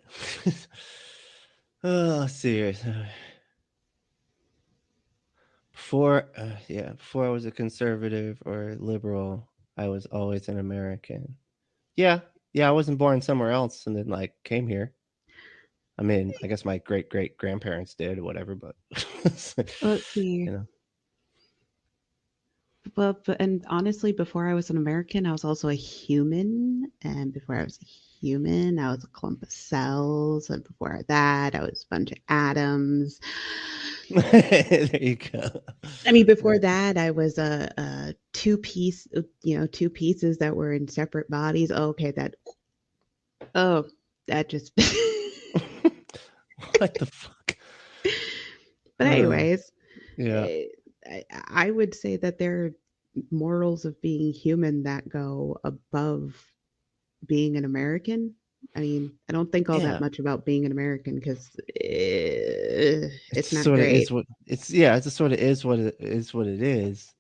[SPEAKER 1] oh, serious. Before I was a conservative or liberal, I was always an American. Yeah, yeah, I wasn't born somewhere else and then like came here. I mean, I guess my great great grandparents did or whatever, but
[SPEAKER 2] Let's see.
[SPEAKER 1] you know.
[SPEAKER 2] And honestly, before I was an American, I was also a human. And before I was a human, I was a clump of cells. And before that, I was a bunch of atoms.
[SPEAKER 1] There you go.
[SPEAKER 2] I mean, before
[SPEAKER 1] Yeah.
[SPEAKER 2] that, I was a two piece, two pieces that were in separate bodies. Oh, okay, oh, that just.
[SPEAKER 1] What the fuck?
[SPEAKER 2] But anyways,
[SPEAKER 1] Yeah.
[SPEAKER 2] eh, I would say that there are morals of being human that go above being an American. I mean, I don't think all that
[SPEAKER 1] Yeah.
[SPEAKER 2] much about being an American because
[SPEAKER 1] It's
[SPEAKER 2] it's not
[SPEAKER 1] sort of
[SPEAKER 2] great.
[SPEAKER 1] is what it's yeah, it's just sort of is what it is.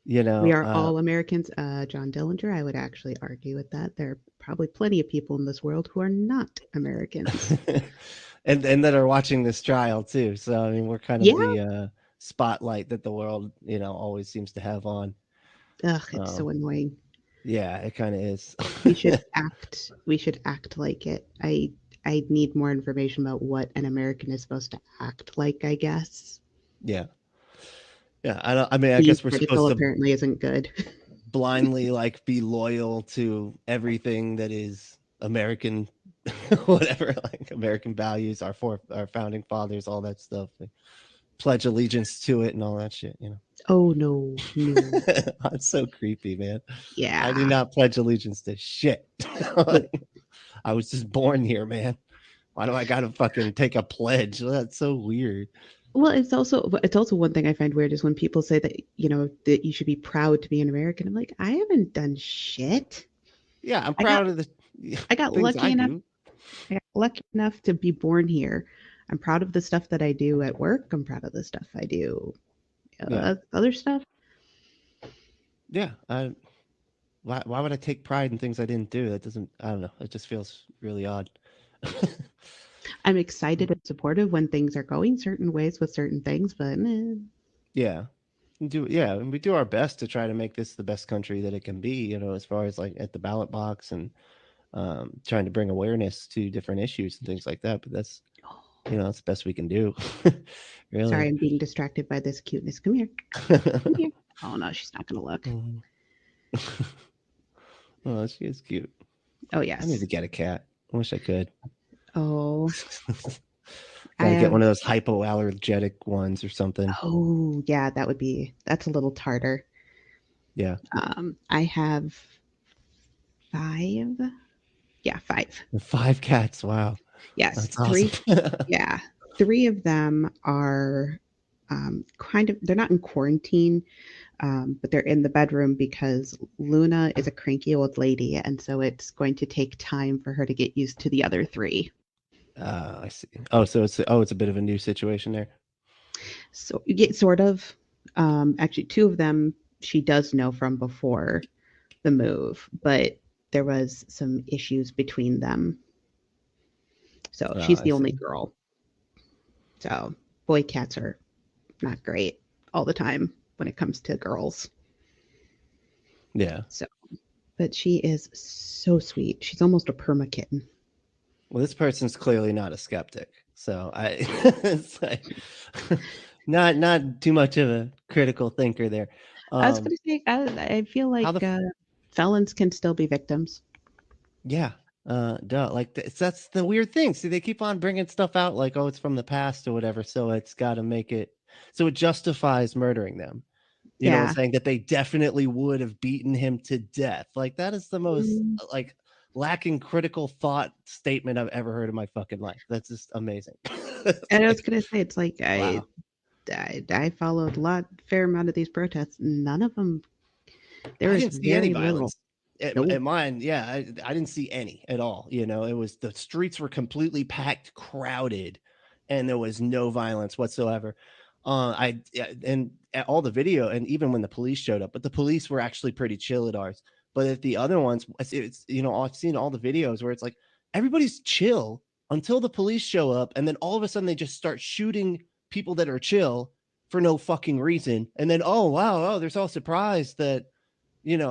[SPEAKER 1] You
[SPEAKER 2] We
[SPEAKER 1] know,
[SPEAKER 2] are all Americans. John Dillinger, I would actually argue with that. There are probably plenty of people in this world who are not Americans.
[SPEAKER 1] and that are watching this trial too. So I mean, we're kind of
[SPEAKER 2] Yeah.
[SPEAKER 1] the spotlight that the world, always seems to have on.
[SPEAKER 2] Ugh, it's so
[SPEAKER 1] Um,
[SPEAKER 2] annoying.
[SPEAKER 1] yeah, it kind of is.
[SPEAKER 2] We should act like it. I need more information about what an American is supposed to act like, I guess.
[SPEAKER 1] Yeah, yeah. I don't. I mean, I
[SPEAKER 2] Being
[SPEAKER 1] guess we're
[SPEAKER 2] critical
[SPEAKER 1] supposed to
[SPEAKER 2] apparently isn't good.
[SPEAKER 1] blindly like be loyal to everything that is American, whatever, like American values, our founding fathers, all that stuff. Like, pledge allegiance to it and all that shit.
[SPEAKER 2] Oh no, no.
[SPEAKER 1] That's so creepy, man. I do
[SPEAKER 2] Yeah.
[SPEAKER 1] not pledge allegiance to shit.
[SPEAKER 2] But
[SPEAKER 1] I was just born here, man. Why do I gotta fucking take a pledge? That's so weird.
[SPEAKER 2] well, it's also one thing I find weird is when people say that, that you should be proud to be an American. I'm like, I haven't done shit.
[SPEAKER 1] Yeah, I'm
[SPEAKER 2] I got
[SPEAKER 1] proud of the
[SPEAKER 2] I got
[SPEAKER 1] things
[SPEAKER 2] lucky
[SPEAKER 1] I
[SPEAKER 2] enough
[SPEAKER 1] do.
[SPEAKER 2] I got lucky enough to be born here. I'm proud of the stuff that I do at work. I'm proud of the stuff I do
[SPEAKER 1] Yeah,
[SPEAKER 2] other stuff.
[SPEAKER 1] yeah. Why would I take pride in things I didn't do? That doesn't. I don't know. It just feels really odd.
[SPEAKER 2] I'm excited and supportive when things are going certain ways with certain things, but
[SPEAKER 1] Yeah, and we do our best to try to make this the best country that it can be. As far as like at the ballot box and trying to bring awareness to different issues and things like that. But that's the best we can do.
[SPEAKER 2] sorry,
[SPEAKER 1] Really.
[SPEAKER 2] I'm being distracted by this cuteness. Come here. Come here. Oh no, she's not gonna look.
[SPEAKER 1] Mhm. Oh, she is cute.
[SPEAKER 2] Oh
[SPEAKER 1] I need
[SPEAKER 2] yes.
[SPEAKER 1] to get a cat. I wish I could.
[SPEAKER 2] Oh, I
[SPEAKER 1] Got to get
[SPEAKER 2] have.
[SPEAKER 1] one of those hypoallergenic ones or something.
[SPEAKER 2] Oh yeah, that's a little tartar.
[SPEAKER 1] Yeah.
[SPEAKER 2] I have five. Yeah, five.
[SPEAKER 1] And 5 cats. Wow.
[SPEAKER 2] Yes,
[SPEAKER 1] That's awesome.
[SPEAKER 2] three. Yeah, three of them are kind of. They're not in quarantine, but they're in the bedroom because Luna is a cranky old lady, and so it's going to take time for her to get used to the other three.
[SPEAKER 1] I see. Oh, it's a bit of a new situation there.
[SPEAKER 2] So yeah, sort of. Actually, two of them she does know from before the move, but there was some issues between them. So
[SPEAKER 1] Oh,
[SPEAKER 2] she's
[SPEAKER 1] I
[SPEAKER 2] the only
[SPEAKER 1] see.
[SPEAKER 2] girl. So boy cats are not great all the time when it comes to girls.
[SPEAKER 1] Yeah.
[SPEAKER 2] So, but she is so sweet. She's almost a perma kitten.
[SPEAKER 1] Well, this person's clearly not a skeptic, so I it's like not too much of a critical thinker there.
[SPEAKER 2] I was
[SPEAKER 1] Um,
[SPEAKER 2] going to say, I feel
[SPEAKER 1] how
[SPEAKER 2] like
[SPEAKER 1] the
[SPEAKER 2] felons can still be victims.
[SPEAKER 1] Yeah. Duh. Like that's the weird thing. See, they keep on bringing stuff out like, oh, it's from the past or whatever. So it's got to make it so it justifies murdering them. And
[SPEAKER 2] Yeah.
[SPEAKER 1] saying that they definitely would have beaten him to death. Like that is the most
[SPEAKER 2] Mm.
[SPEAKER 1] like lacking critical thought statement I've ever heard in my fucking life. That's just amazing. It's
[SPEAKER 2] And I was
[SPEAKER 1] like,
[SPEAKER 2] going to say, it's like
[SPEAKER 1] wow.
[SPEAKER 2] I followed a fair amount of these protests. None of them. There
[SPEAKER 1] I
[SPEAKER 2] was
[SPEAKER 1] didn't see any
[SPEAKER 2] very little.
[SPEAKER 1] violence at
[SPEAKER 2] No.
[SPEAKER 1] mine. Yeah, I didn't see any at all. It was the streets were completely packed, crowded, and there was no violence whatsoever. And all the video, and even when the police showed up, but the police were actually pretty chill at ours. But at the other ones, I've seen all the videos where it's like everybody's chill until the police show up, and then all of a sudden they just start shooting people that are chill for no fucking reason. And then, oh wow, they're so surprised that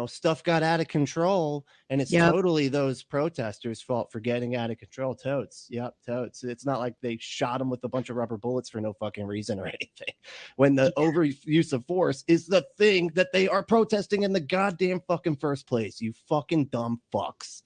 [SPEAKER 1] stuff got out of control, and it's
[SPEAKER 2] Yep.
[SPEAKER 1] totally those protesters' fault for getting out of control. Totes. Yep, totes. It's not like they shot them with a bunch of rubber bullets for no fucking reason or anything. When the overuse of force is the thing that they are protesting in the goddamn fucking first place, you fucking dumb fucks.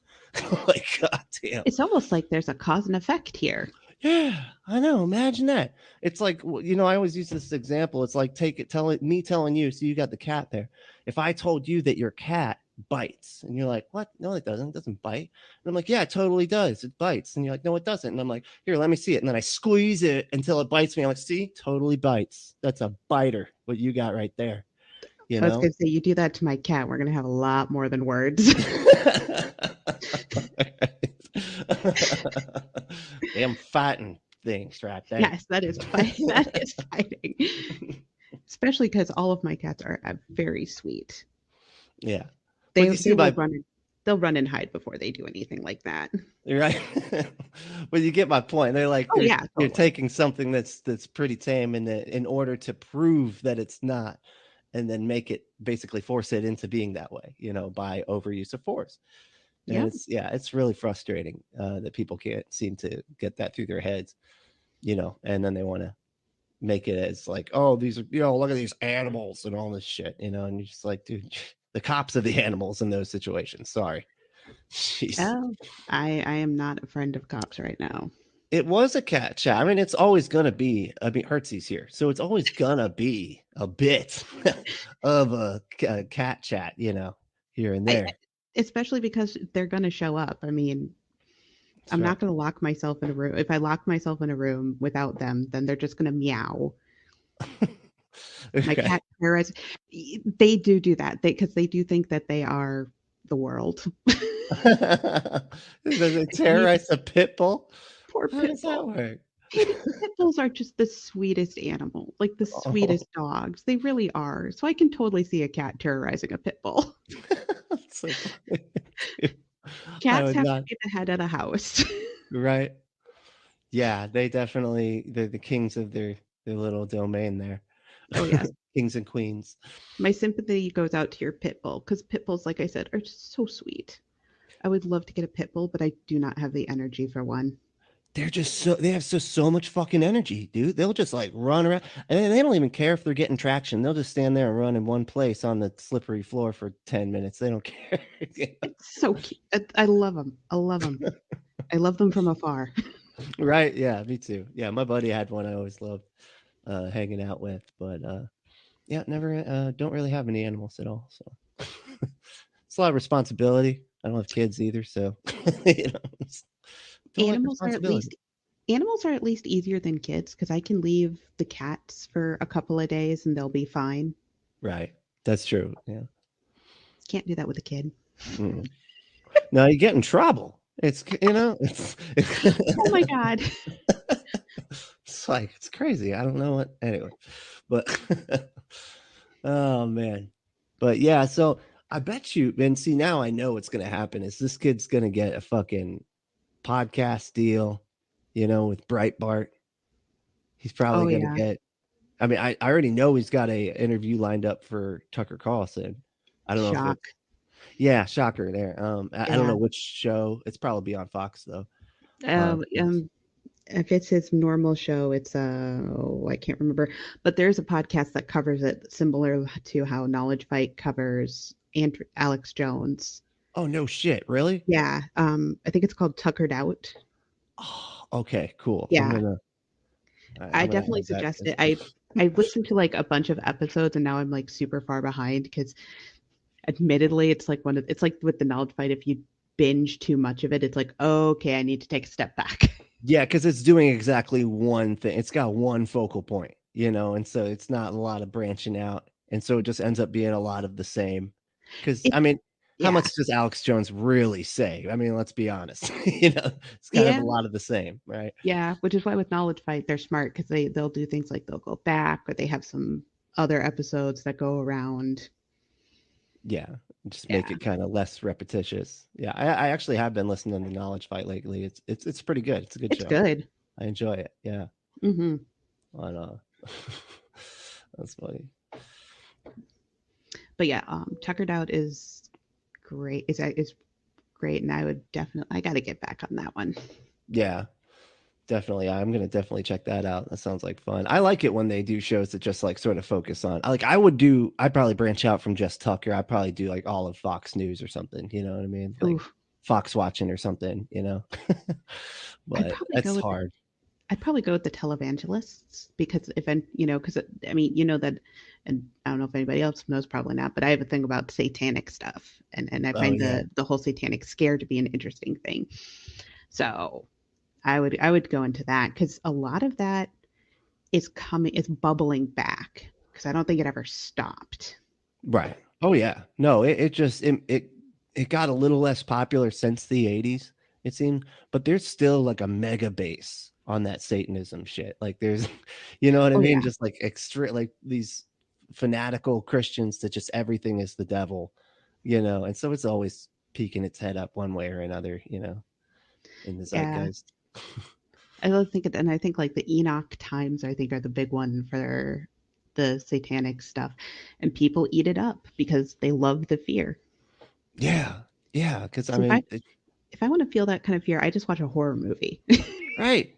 [SPEAKER 1] Like, goddamn.
[SPEAKER 2] It's almost like there's a cause and effect here.
[SPEAKER 1] Yeah, I know. Imagine that. It's like, I always use this example. It's like telling you, so you got the cat there. If I told you that your cat bites, and you're like, what? No, it doesn't. It doesn't bite. And I'm like, yeah, it totally does. It bites. And you're like, no, it doesn't. And I'm like, here, let me see it. And then I squeeze it until it bites me. I'm like, see, totally bites. That's a biter. What you got right there.
[SPEAKER 2] I was going to say, you do that to my cat, we're going to have a lot more than words.
[SPEAKER 1] Damn fighting things right there.
[SPEAKER 2] Yes, that is fighting. That is fighting. Especially because all of my cats are very sweet.
[SPEAKER 1] Yeah.
[SPEAKER 2] They they'll run and hide before they do anything like that.
[SPEAKER 1] Right. But you get my point. They're like,
[SPEAKER 2] Totally.
[SPEAKER 1] you're taking something that's pretty tame, and in order to prove that it's not, and then make it, basically force it into being that way, by overuse of force. And it's really frustrating that people can't seem to get that through their heads, and then they want to make it as like, oh, these are, look at these animals and all this shit, and you're just like, dude, the cops are the animals in those situations. Sorry. Jeez.
[SPEAKER 2] Oh, I am not a friend of cops right now.
[SPEAKER 1] It was a cat chat. I mean, it's always gonna be. I mean, Hertzey's here, so it's always gonna be a bit of a cat chat, here and there.
[SPEAKER 2] Especially because they're going to show up. I mean, I'm not going to lock myself in a room. If I lock myself in a room without them, then they're just going to meow. My cat terrorizes. They do that because they do think that they are the world.
[SPEAKER 1] Does it terrorize a pit bull?
[SPEAKER 2] Poor
[SPEAKER 1] How
[SPEAKER 2] pit
[SPEAKER 1] does that
[SPEAKER 2] bull.
[SPEAKER 1] work?
[SPEAKER 2] Pit bulls are just the sweetest animal, like the sweetest dogs. They really are. So I can totally see a cat terrorizing a pit bull.
[SPEAKER 1] So
[SPEAKER 2] Cats have to be the head of the house.
[SPEAKER 1] Right. Yeah, they definitely, they're the kings of their little domain there.
[SPEAKER 2] Oh, yes.
[SPEAKER 1] Kings and queens.
[SPEAKER 2] My sympathy goes out to your pit bull, because pit bulls, like I said, are just so sweet. I would love to get a pit bull, but I do not have the energy for one.
[SPEAKER 1] They're just they have so much fucking energy, dude. They'll just like run around, and they don't even care if they're getting traction. They'll just stand there and run in one place on the slippery floor for 10 minutes. They don't care.
[SPEAKER 2] It's so cute. I love them. I love them. I love them from afar.
[SPEAKER 1] Right. Yeah, me too. Yeah, my buddy had one I always loved hanging out with, but yeah, never don't really have any animals at all. So it's a lot of responsibility. I don't have kids either, so
[SPEAKER 2] Animals are at least easier than kids, because I can leave the cats for a couple of days and they'll be fine.
[SPEAKER 1] Right. That's true. Yeah.
[SPEAKER 2] Can't do that with a kid.
[SPEAKER 1] Mm. No, you get in trouble. It's
[SPEAKER 2] Oh my God.
[SPEAKER 1] It's like, it's crazy. I don't know what. Anyway, but oh man, but yeah. So I bet you, and see, now I know what's gonna happen is this kid's gonna get a fucking podcast deal, with Breitbart. He's probably gonna get. I mean, I already know he's got a interview lined up for Tucker Carlson. I don't know. Yeah, shocker there. I don't know which show. It's probably on Fox though.
[SPEAKER 2] If it's his normal show, it's I can't remember, but there's a podcast that covers it, similar to how Knowledge Fight covers Alex Jones.
[SPEAKER 1] Oh no shit, really?
[SPEAKER 2] Yeah. I think it's called Tuckered Out.
[SPEAKER 1] Oh, okay, cool.
[SPEAKER 2] Yeah. I definitely suggest it. I listened to like a bunch of episodes, and now I'm like super far behind, because admittedly it's like it's like with the Knowledge Fight, if you binge too much of it, it's like, okay, I need to take a step back.
[SPEAKER 1] Yeah, because it's doing exactly one thing. It's got one focal point, and so it's not a lot of branching out, and so it just ends up being a lot of the same. Because I mean, how much does Alex Jones really say? I mean, let's be honest. It's kind of a lot of the same, right?
[SPEAKER 2] Yeah, which is why with Knowledge Fight they're smart, because they'll do things like they'll go back, or they have some other episodes that go around.
[SPEAKER 1] Yeah, just make it kind of less repetitious. Yeah, I actually have been listening to the Knowledge Fight lately. It's pretty good. It's a good show.
[SPEAKER 2] It's good.
[SPEAKER 1] I enjoy it. Yeah.
[SPEAKER 2] Mm-hmm.
[SPEAKER 1] But, that's funny.
[SPEAKER 2] But yeah, Tuckered Out is great. Is great, and I would definitely I got to get back on that one.
[SPEAKER 1] Yeah, definitely. I'm gonna definitely check that out. That sounds like fun. I like it when they do shows that just like sort of focus on. Like I'd probably branch out from just Tucker. I'd probably do like all of Fox News or something. You know what I mean? Like
[SPEAKER 2] Oof.
[SPEAKER 1] Fox watching or something.
[SPEAKER 2] I'd
[SPEAKER 1] But
[SPEAKER 2] probably go
[SPEAKER 1] it's
[SPEAKER 2] with
[SPEAKER 1] hard.
[SPEAKER 2] I'd probably go with the televangelists because if I, because I mean, that, and I don't know if anybody else knows, probably not, but I have a thing about satanic stuff, and I
[SPEAKER 1] Oh
[SPEAKER 2] find
[SPEAKER 1] yeah,
[SPEAKER 2] the whole satanic scare to be an interesting thing. So I would go into that because a lot of that is bubbling back because I don't think it ever stopped.
[SPEAKER 1] right. Oh yeah. No, it got a little less popular since the 80s, it seemed, but there's still like a mega base on that Satanism shit. Like there's you know what I
[SPEAKER 2] Oh
[SPEAKER 1] mean?
[SPEAKER 2] yeah,
[SPEAKER 1] Just like extra like these fanatical Christians that just everything is the devil, and so it's always peeking its head up one way or another, in the
[SPEAKER 2] yeah.
[SPEAKER 1] zeitgeist.
[SPEAKER 2] I don't think it, and I think like the Enoch times I think are the big one for the satanic stuff, and people eat it up because they love the fear.
[SPEAKER 1] Yeah. Yeah, because I
[SPEAKER 2] So
[SPEAKER 1] mean,
[SPEAKER 2] if I want to feel that kind of fear, I just watch a horror movie.
[SPEAKER 1] right.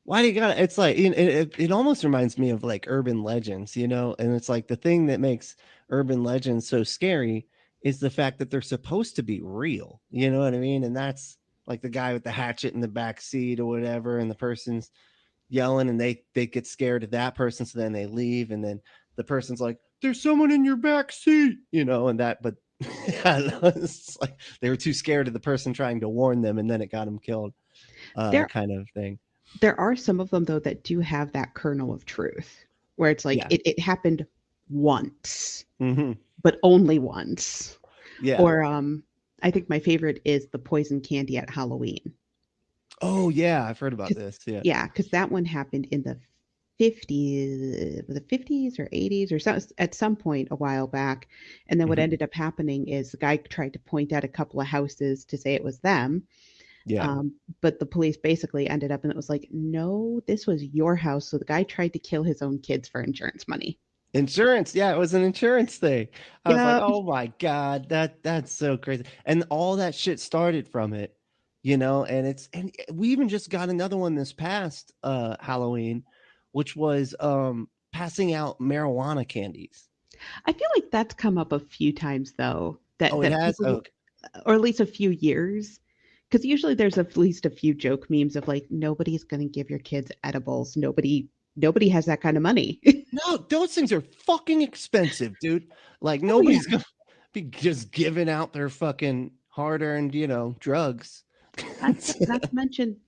[SPEAKER 1] Why do you got it's like it almost reminds me of like urban legends, and it's like the thing that makes urban legends so scary is the fact that they're supposed to be real. You know what I mean? And that's like the guy with the hatchet in the back seat or whatever, and the person's yelling and they get scared of that person, so then they leave, and then the person's like, there's someone in your back seat, and that, but I don't know, it's like they were too scared of the person trying to warn them, and then it got them killed,
[SPEAKER 2] there
[SPEAKER 1] kind of thing.
[SPEAKER 2] there are some of them though that do have that kernel of truth where it's like
[SPEAKER 1] Yeah.
[SPEAKER 2] it happened once,
[SPEAKER 1] Hmm.
[SPEAKER 2] but only once.
[SPEAKER 1] Yeah.
[SPEAKER 2] Or I think my favorite is the poison candy at Halloween.
[SPEAKER 1] Oh yeah, I've heard about
[SPEAKER 2] 'Cause
[SPEAKER 1] this. Yeah.
[SPEAKER 2] yeah, because that one happened in the 50s or 80s or so, at some point a while back. And then what
[SPEAKER 1] Hmm.
[SPEAKER 2] ended up happening is the guy tried to point out a couple of houses to say it was them.
[SPEAKER 1] Yeah.
[SPEAKER 2] But the police basically ended up, and it was like, no, this was your house. So the guy tried to kill his own kids for insurance money.
[SPEAKER 1] Insurance. Yeah, it was an insurance thing. I was like,
[SPEAKER 2] Yeah,
[SPEAKER 1] oh my God, that's so crazy. And all that shit started from it, and we even just got another one this past Halloween, which was passing out marijuana candies.
[SPEAKER 2] I feel like that's come up a few times though. That
[SPEAKER 1] Oh, it
[SPEAKER 2] that
[SPEAKER 1] has?
[SPEAKER 2] people,
[SPEAKER 1] Okay.
[SPEAKER 2] or at least a few years, because usually there's at least a few joke memes of like nobody's going to give your kids edibles. Nobody has that kind of money.
[SPEAKER 1] No, those things are fucking expensive, dude. Like
[SPEAKER 2] Oh yeah,
[SPEAKER 1] nobody's gonna be just giving out their fucking hard-earned, drugs.
[SPEAKER 2] not to mention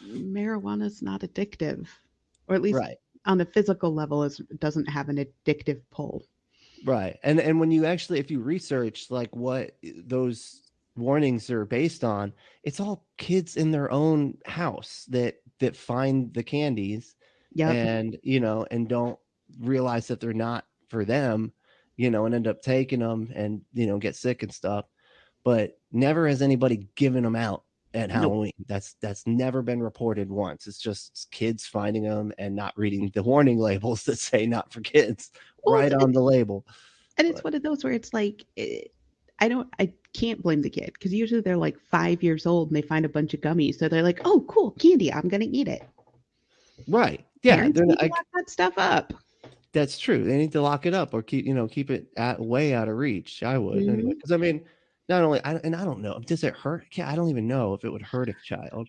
[SPEAKER 2] marijuana's not addictive, or at least
[SPEAKER 1] Right.
[SPEAKER 2] on a physical level, is doesn't have an addictive pull.
[SPEAKER 1] Right. And when you actually if you research like what those warnings are based on, it's all kids in their own house that find the candies
[SPEAKER 2] Yep.
[SPEAKER 1] and don't realize that they're not for them, and end up taking them and get sick and stuff. But never has anybody given them out at
[SPEAKER 2] Nope.
[SPEAKER 1] Halloween. That's never been reported once. It's just kids finding them and not reading the warning labels that say not for kids
[SPEAKER 2] Well,
[SPEAKER 1] right on the label.
[SPEAKER 2] it's
[SPEAKER 1] But
[SPEAKER 2] one of those where it's like I can't blame the kid because usually they're like 5 years old and they find a bunch of gummies, so they're like, oh, cool, candy, I'm gonna eat it.
[SPEAKER 1] right, yeah,
[SPEAKER 2] Parents
[SPEAKER 1] they're
[SPEAKER 2] need
[SPEAKER 1] not,
[SPEAKER 2] to lock that stuff up.
[SPEAKER 1] that's true. They need to lock it up or keep it way out of reach. I would anyway,
[SPEAKER 2] Mhm.
[SPEAKER 1] because I mean, not only and I don't know, does it hurt? Yeah, I don't even know if it would hurt a child.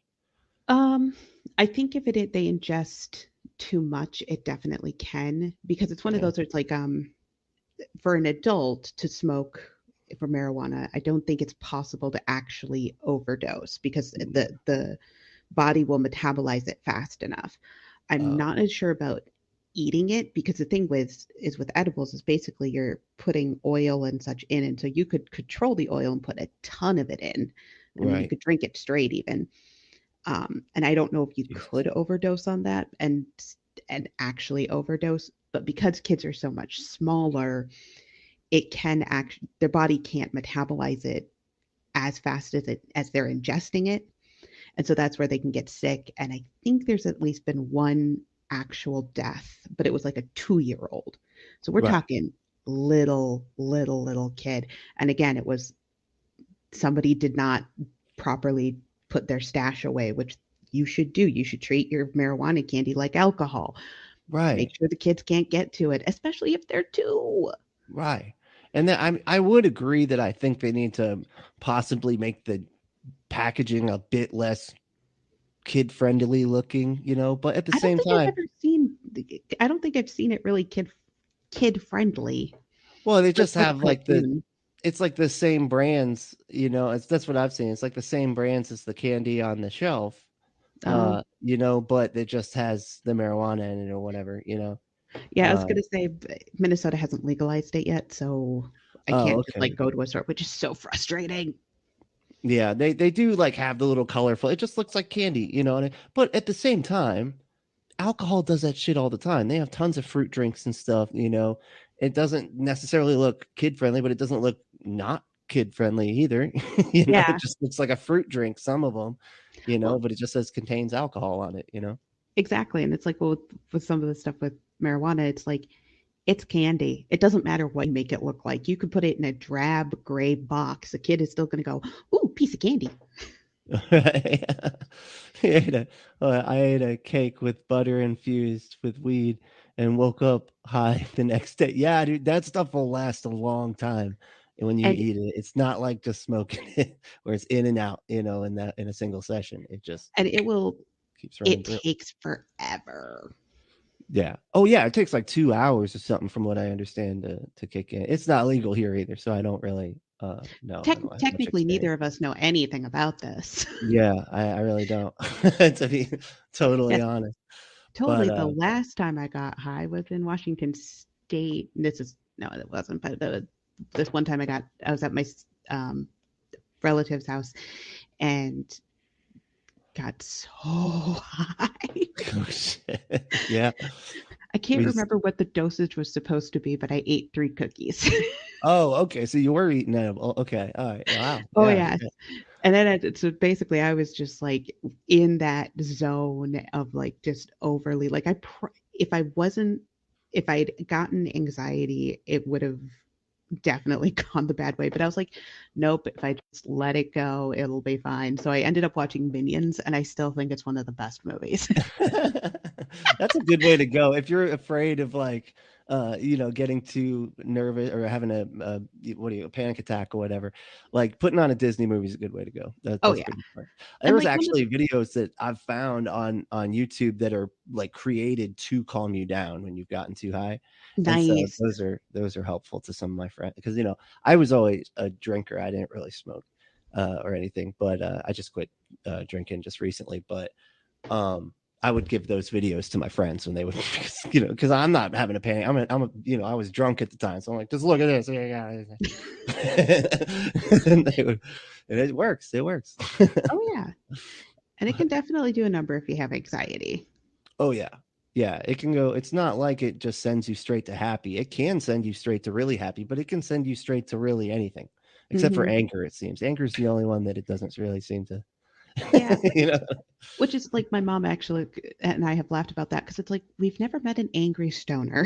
[SPEAKER 2] Um, I think if they ingest too much, it definitely can because it's one of
[SPEAKER 1] Yeah.
[SPEAKER 2] those where it's like for an adult to smoke for marijuana, I don't think it's possible to actually overdose because
[SPEAKER 1] Mm,
[SPEAKER 2] the body will metabolize it fast enough. I'm
[SPEAKER 1] oh,
[SPEAKER 2] not as sure about eating it because the thing with edibles is basically you're putting oil and such in, and so you could control the oil and put a ton of it in. I mean, you
[SPEAKER 1] right.
[SPEAKER 2] could drink it straight even. And I don't know if you
[SPEAKER 1] Jesus.
[SPEAKER 2] could overdose on that and actually overdose, but because kids are so much smaller, it can act their body can't metabolize it as fast as they're ingesting it, and so that's where they can get sick. And I think there's at least been one actual death, but it was like a 2-year old. So we're
[SPEAKER 1] Right.
[SPEAKER 2] talking little kid. And again, it was somebody did not properly put their stash away, which you should do. You should treat your marijuana candy like alcohol. Make
[SPEAKER 1] Right.
[SPEAKER 2] sure the kids can't get to it, especially if they're two.
[SPEAKER 1] Right. And then I would agree that I think they need to possibly make the packaging a bit less kid friendly looking, but at the
[SPEAKER 2] I don't
[SPEAKER 1] same
[SPEAKER 2] think I've
[SPEAKER 1] time,
[SPEAKER 2] ever seen. I don't think I've seen it really kid friendly
[SPEAKER 1] well, they just
[SPEAKER 2] for the
[SPEAKER 1] have like
[SPEAKER 2] cartoon.
[SPEAKER 1] it's like the same brands, that's what I've seen. It's like the same brands as the candy on the shelf,
[SPEAKER 2] Oh,
[SPEAKER 1] but it just has the marijuana in it or whatever.
[SPEAKER 2] yeah. I was
[SPEAKER 1] Uh,
[SPEAKER 2] gonna say Minnesota hasn't legalized it yet, so I
[SPEAKER 1] oh,
[SPEAKER 2] can't just
[SPEAKER 1] okay.
[SPEAKER 2] like go to a store, which is so frustrating.
[SPEAKER 1] Yeah, they do like have the little colorful. It just looks like candy. But at the same time, alcohol does that shit all the time. They have tons of fruit drinks and stuff. It doesn't necessarily look kid friendly, but it doesn't look not kid friendly either. It
[SPEAKER 2] Yeah.
[SPEAKER 1] just looks like a fruit drink, some of them,
[SPEAKER 2] Well,
[SPEAKER 1] but it just says contains alcohol on it.
[SPEAKER 2] exactly. And it's like, well, with some of the stuff with marijuana, it's like it's candy. It doesn't matter what you make it look like. You could put it in a drab gray box. A kid is still going to go, "Ooh, piece of candy."
[SPEAKER 1] I I ate a cake with butter infused with weed and woke up high the next day. Yeah, dude, that stuff will last a long time when you
[SPEAKER 2] And
[SPEAKER 1] eat it. It's not like just smoking it where it's in and out, in a single session. It just
[SPEAKER 2] and it will
[SPEAKER 1] keeps running
[SPEAKER 2] it
[SPEAKER 1] through.
[SPEAKER 2] takes forever.
[SPEAKER 1] Yeah. Oh yeah, it takes like 2 hours or something from what I understand to kick in. It's not legal here either, so I don't really know. I don't have much
[SPEAKER 2] Technically, neither
[SPEAKER 1] experience.
[SPEAKER 2] of us know anything about this.
[SPEAKER 1] Yeah, I really don't, to be
[SPEAKER 2] Yeah,
[SPEAKER 1] totally honest. But
[SPEAKER 2] totally. The last time I got high was in Washington State. This is no, it wasn't. But this one time I was at my um, relative's house and got so high.
[SPEAKER 1] oh shit. Yeah.
[SPEAKER 2] I can't
[SPEAKER 1] We just
[SPEAKER 2] remember what the dosage was supposed to be, but I ate 3 cookies.
[SPEAKER 1] Oh, okay. So you were eating edible. Okay. All right. Wow.
[SPEAKER 2] Oh
[SPEAKER 1] Yeah.
[SPEAKER 2] yes.
[SPEAKER 1] Yeah.
[SPEAKER 2] And then so basically I was just like in that zone of like just overly like if I wasn't if I'd gotten anxiety, it would have definitely gone the bad way. But I was like, nope, if I just let it go, it'll be fine. So I ended up watching Minions, and I still think it's one of the best movies.
[SPEAKER 1] That's a good way to go. If you're afraid of like getting too nervous or having a panic attack or whatever, like putting on a Disney movie is a good way to go.
[SPEAKER 2] Oh
[SPEAKER 1] That's
[SPEAKER 2] yeah.
[SPEAKER 1] pretty fun. There
[SPEAKER 2] And
[SPEAKER 1] was
[SPEAKER 2] like one of
[SPEAKER 1] actually videos that I've found on YouTube that are like created to calm you down when you've gotten too high. And so
[SPEAKER 2] nice.
[SPEAKER 1] those are helpful to some of my friends because I was always a drinker. I didn't really smoke or anything, but I just quit drinking just recently. But I would give those videos to my friends when they would, because I'm not having a panic. I was drunk at the time, so I'm like, just look at this. Yeah, and they would, and it works. It works.
[SPEAKER 2] Oh yeah. And it can definitely do a number if you have anxiety.
[SPEAKER 1] Oh yeah, yeah. It can go. It's not like it just sends you straight to happy. It can send you straight to really happy, but it can send you straight to really anything, except for
[SPEAKER 2] Hmm.
[SPEAKER 1] anger. It seems anger is the only one that it doesn't really seem to.
[SPEAKER 2] Yeah,
[SPEAKER 1] you know.
[SPEAKER 2] which is like my mom actually and I have laughed about that because it's like we've never met an angry stoner.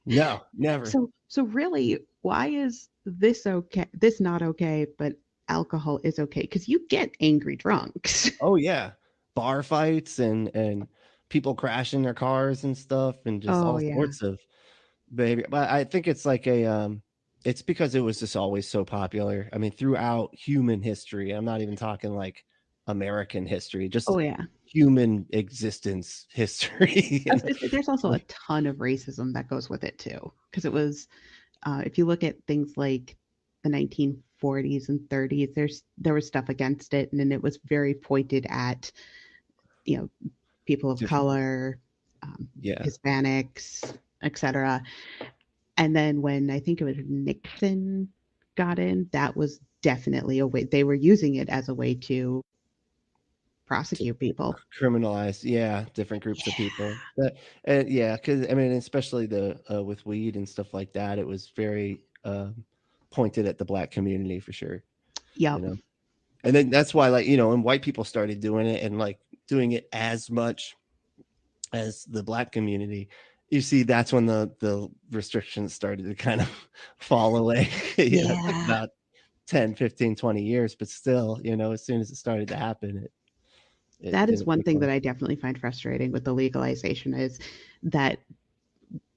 [SPEAKER 1] No, never.
[SPEAKER 2] So really, why is this okay? This not okay, but alcohol is okay because you get angry drunks.
[SPEAKER 1] Oh yeah, bar fights and people crashing their cars and stuff and just
[SPEAKER 2] Oh
[SPEAKER 1] all
[SPEAKER 2] yeah.
[SPEAKER 1] sorts of behavior. But I think it's like it's because it was just always so popular. I mean, throughout human history. I'm not even talking like American history, just
[SPEAKER 2] Oh yeah.
[SPEAKER 1] human existence history.
[SPEAKER 2] I was gonna say there's also a
[SPEAKER 1] Like,
[SPEAKER 2] ton of racism that goes with it too because it was if you look at things like the 1940s and 30s, there was stuff against it, and then it was very pointed at you know people of
[SPEAKER 1] different,
[SPEAKER 2] color,
[SPEAKER 1] yeah.
[SPEAKER 2] Hispanics, etc. And then when I think it was Nixon got in, that was definitely a way they were using it as a way to prosecute people.
[SPEAKER 1] Criminalized, yeah, different groups of people. But yeah, because I mean, especially the with weed and stuff like that, it was very pointed at the black community for sure. You
[SPEAKER 2] Yep.
[SPEAKER 1] know, and then that's why, like, when white people started doing it and like doing it as much as the black community, you see that's when the restrictions started to kind of fall away. It took
[SPEAKER 2] Yeah.
[SPEAKER 1] about 10, 15, 20 years, but still, as soon as it started to happen, it
[SPEAKER 2] That is
[SPEAKER 1] didn't
[SPEAKER 2] one
[SPEAKER 1] take
[SPEAKER 2] thing
[SPEAKER 1] long.
[SPEAKER 2] that I definitely find frustrating with the legalization is that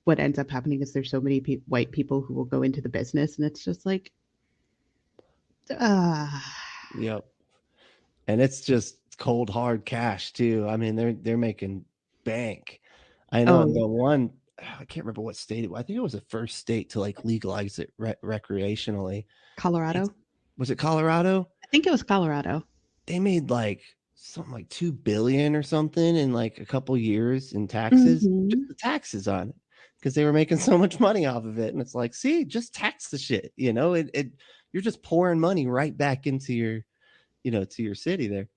[SPEAKER 2] what ends up happening is there's so many white people who will go into the business, and it's just like, uh,
[SPEAKER 1] Yep. And it's just cold hard cash too. I mean, they're making bank. I know
[SPEAKER 2] oh,
[SPEAKER 1] the one, I can't remember what state it was. I think it was the first state to like legalize it recreationally. It's
[SPEAKER 2] Colorado.
[SPEAKER 1] Was it Colorado?
[SPEAKER 2] I think it was Colorado.
[SPEAKER 1] They made like something like 2 billion or something in like a couple years in taxes, just
[SPEAKER 2] Hmm.
[SPEAKER 1] the taxes on it, because they were making so much money off of it. And it's like, see, just tax the shit. It you're just pouring money right back into your, to your city there.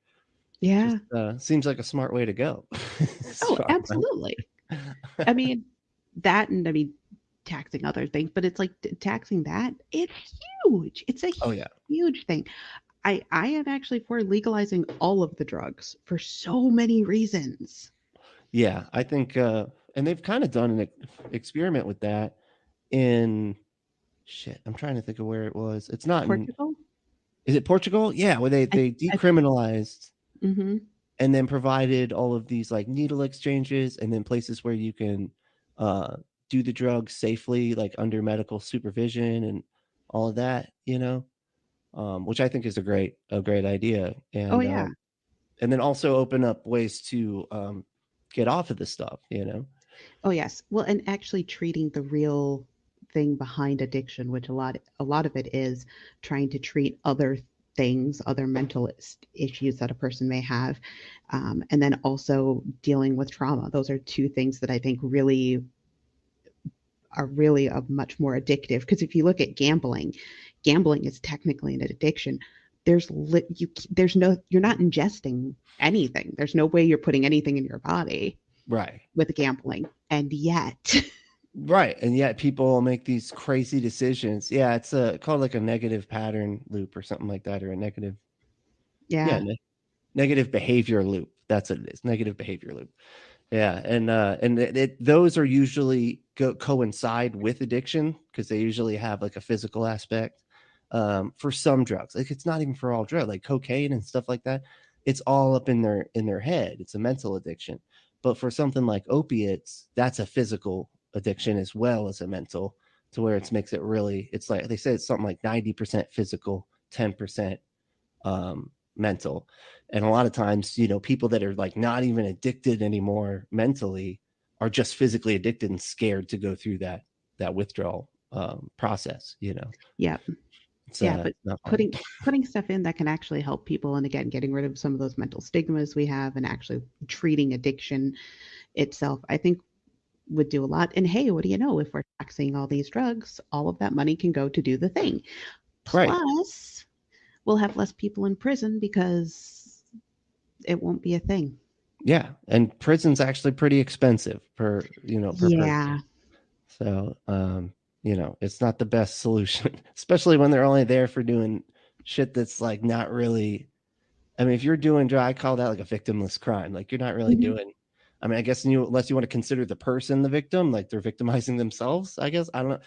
[SPEAKER 1] Just
[SPEAKER 2] Yeah.
[SPEAKER 1] seems like a smart way to go. As
[SPEAKER 2] Oh,
[SPEAKER 1] far as
[SPEAKER 2] absolutely. I mean, that and I mean, taxing other things, but it's like taxing that, it's huge. It's a
[SPEAKER 1] Oh yeah,
[SPEAKER 2] huge thing. I am actually for legalizing all of the drugs for so many reasons.
[SPEAKER 1] yeah. I think, and they've kind of done an experiment with that in shit. I'm trying to think of where it was. It's not in.
[SPEAKER 2] Portugal?
[SPEAKER 1] Is it Portugal? Yeah, where they
[SPEAKER 2] I
[SPEAKER 1] decriminalized
[SPEAKER 2] mhm.
[SPEAKER 1] and then provided all of these like needle exchanges and then places where you can uh, do the drugs safely, like under medical supervision and all of that. Which I think is a great idea,
[SPEAKER 2] Oh,
[SPEAKER 1] and
[SPEAKER 2] yeah.
[SPEAKER 1] and then also open up ways to get off of this stuff.
[SPEAKER 2] Oh, yes. Well, and actually treating the real thing behind addiction, which a lot of it is trying to treat other things, other mental issues that a person may have, and then also dealing with trauma. Those are two things that I think really are really a much more addictive. Because if you look at gambling, gambling is technically an addiction. There's no you're not ingesting anything. There's no way you're putting anything in your body
[SPEAKER 1] Right.
[SPEAKER 2] with gambling, and yet,
[SPEAKER 1] Right. And yet people make these crazy decisions. Yeah, it's called like a negative pattern loop or something like that, or a negative, yeah,
[SPEAKER 2] yeah,
[SPEAKER 1] negative behavior loop. That's what it is. Negative behavior loop. Yeah, and those are usually coincide with addiction because they usually have like a physical aspect. For some drugs, like it's not even for all drugs, like cocaine and stuff like that. It's all up in their head. It's a mental addiction. But for something like opiates, that's a physical addiction as well as a mental, to where it makes it really. It's like they say it's something like 90% physical, 10% mental. And a lot of times, people that are like not even addicted anymore mentally are just physically addicted and scared to go through that withdrawal process.
[SPEAKER 2] yeah,
[SPEAKER 1] It's
[SPEAKER 2] yeah. But
[SPEAKER 1] not fun.
[SPEAKER 2] putting stuff in that can actually help people, and again, getting rid of some of those mental stigmas we have, and actually treating addiction itself, I think would do a lot. And hey, what do you know? If we're taxing all these drugs, all of that money can go to do the thing.
[SPEAKER 1] Right.
[SPEAKER 2] Plus, we'll have less people in prison because it won't be a thing.
[SPEAKER 1] Yeah. And prison's actually pretty expensive per person.
[SPEAKER 2] Yeah.
[SPEAKER 1] So, it's not the best solution, especially when they're only there for doing shit that's like not really. I mean, if you're doing, I call that like a victimless crime. Like you're not really
[SPEAKER 2] Mhm.
[SPEAKER 1] doing. I mean, I guess unless you want to consider the person the victim, like they're victimizing themselves. I guess I don't know.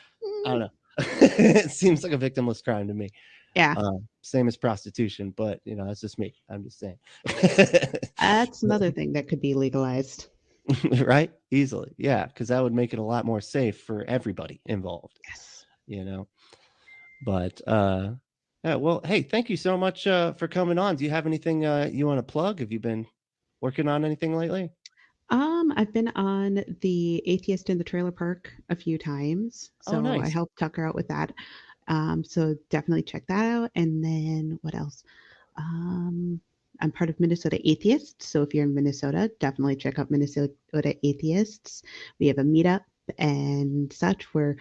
[SPEAKER 1] I
[SPEAKER 2] Mm,
[SPEAKER 1] don't know. It seems like a victimless crime to me.
[SPEAKER 2] yeah,
[SPEAKER 1] Same as prostitution, but that's just me. I'm just saying.
[SPEAKER 2] that's another thing that could be legalized.
[SPEAKER 1] Right? Easily, yeah, because that would make it a lot more safe for everybody involved.
[SPEAKER 2] Yes.
[SPEAKER 1] You know, but yeah. Well, hey, thank you so much for coming on. Do you have anything you want to plug? Have you been working on anything lately?
[SPEAKER 2] I've been on the Atheist in the Trailer Park a few times,
[SPEAKER 1] Oh,
[SPEAKER 2] so I
[SPEAKER 1] nice.
[SPEAKER 2] helped Tucker out with that. So definitely check that out. And then what else? Um, I'm part of Minnesota Atheists, so if you're in Minnesota, definitely check out Minnesota Atheists. We have a meetup and such. We're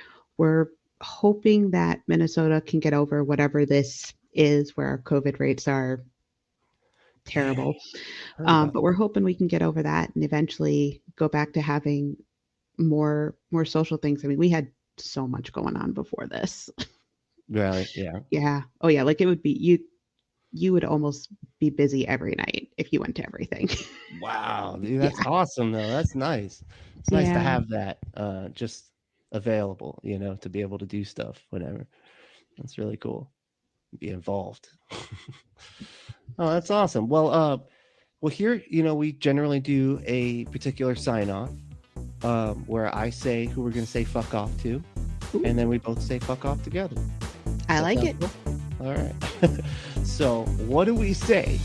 [SPEAKER 2] hoping that Minnesota can get over whatever this is, where our COVID rates are
[SPEAKER 1] Yeah,
[SPEAKER 2] terrible.
[SPEAKER 1] heard about
[SPEAKER 2] But we're hoping we can get over that and eventually go back to having more social things. I mean, we had so much going on before this.
[SPEAKER 1] that. Really? Yeah.
[SPEAKER 2] Yeah. Oh yeah. Like it would be you. you would almost be busy every night if you went to everything.
[SPEAKER 1] Wow, dude, that's
[SPEAKER 2] Yeah.
[SPEAKER 1] awesome though. That's nice. It's nice to
[SPEAKER 2] Yeah.
[SPEAKER 1] have that just available, to be able to do stuff whenever. That's really cool. Be involved. Oh, that's awesome. Well, here, we generally do a particular sign off where I say who we're going to say fuck off to,
[SPEAKER 2] Ooh,
[SPEAKER 1] and then we both say fuck off together.
[SPEAKER 2] I
[SPEAKER 1] Does that
[SPEAKER 2] like
[SPEAKER 1] sound
[SPEAKER 2] it.
[SPEAKER 1] cool? All right. So, what do we say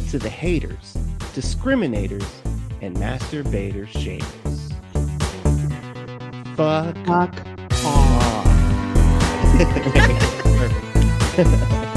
[SPEAKER 1] to the haters, discriminators, and masturbator shamers? Fuck
[SPEAKER 2] Fuck off.
[SPEAKER 1] off. Perfect.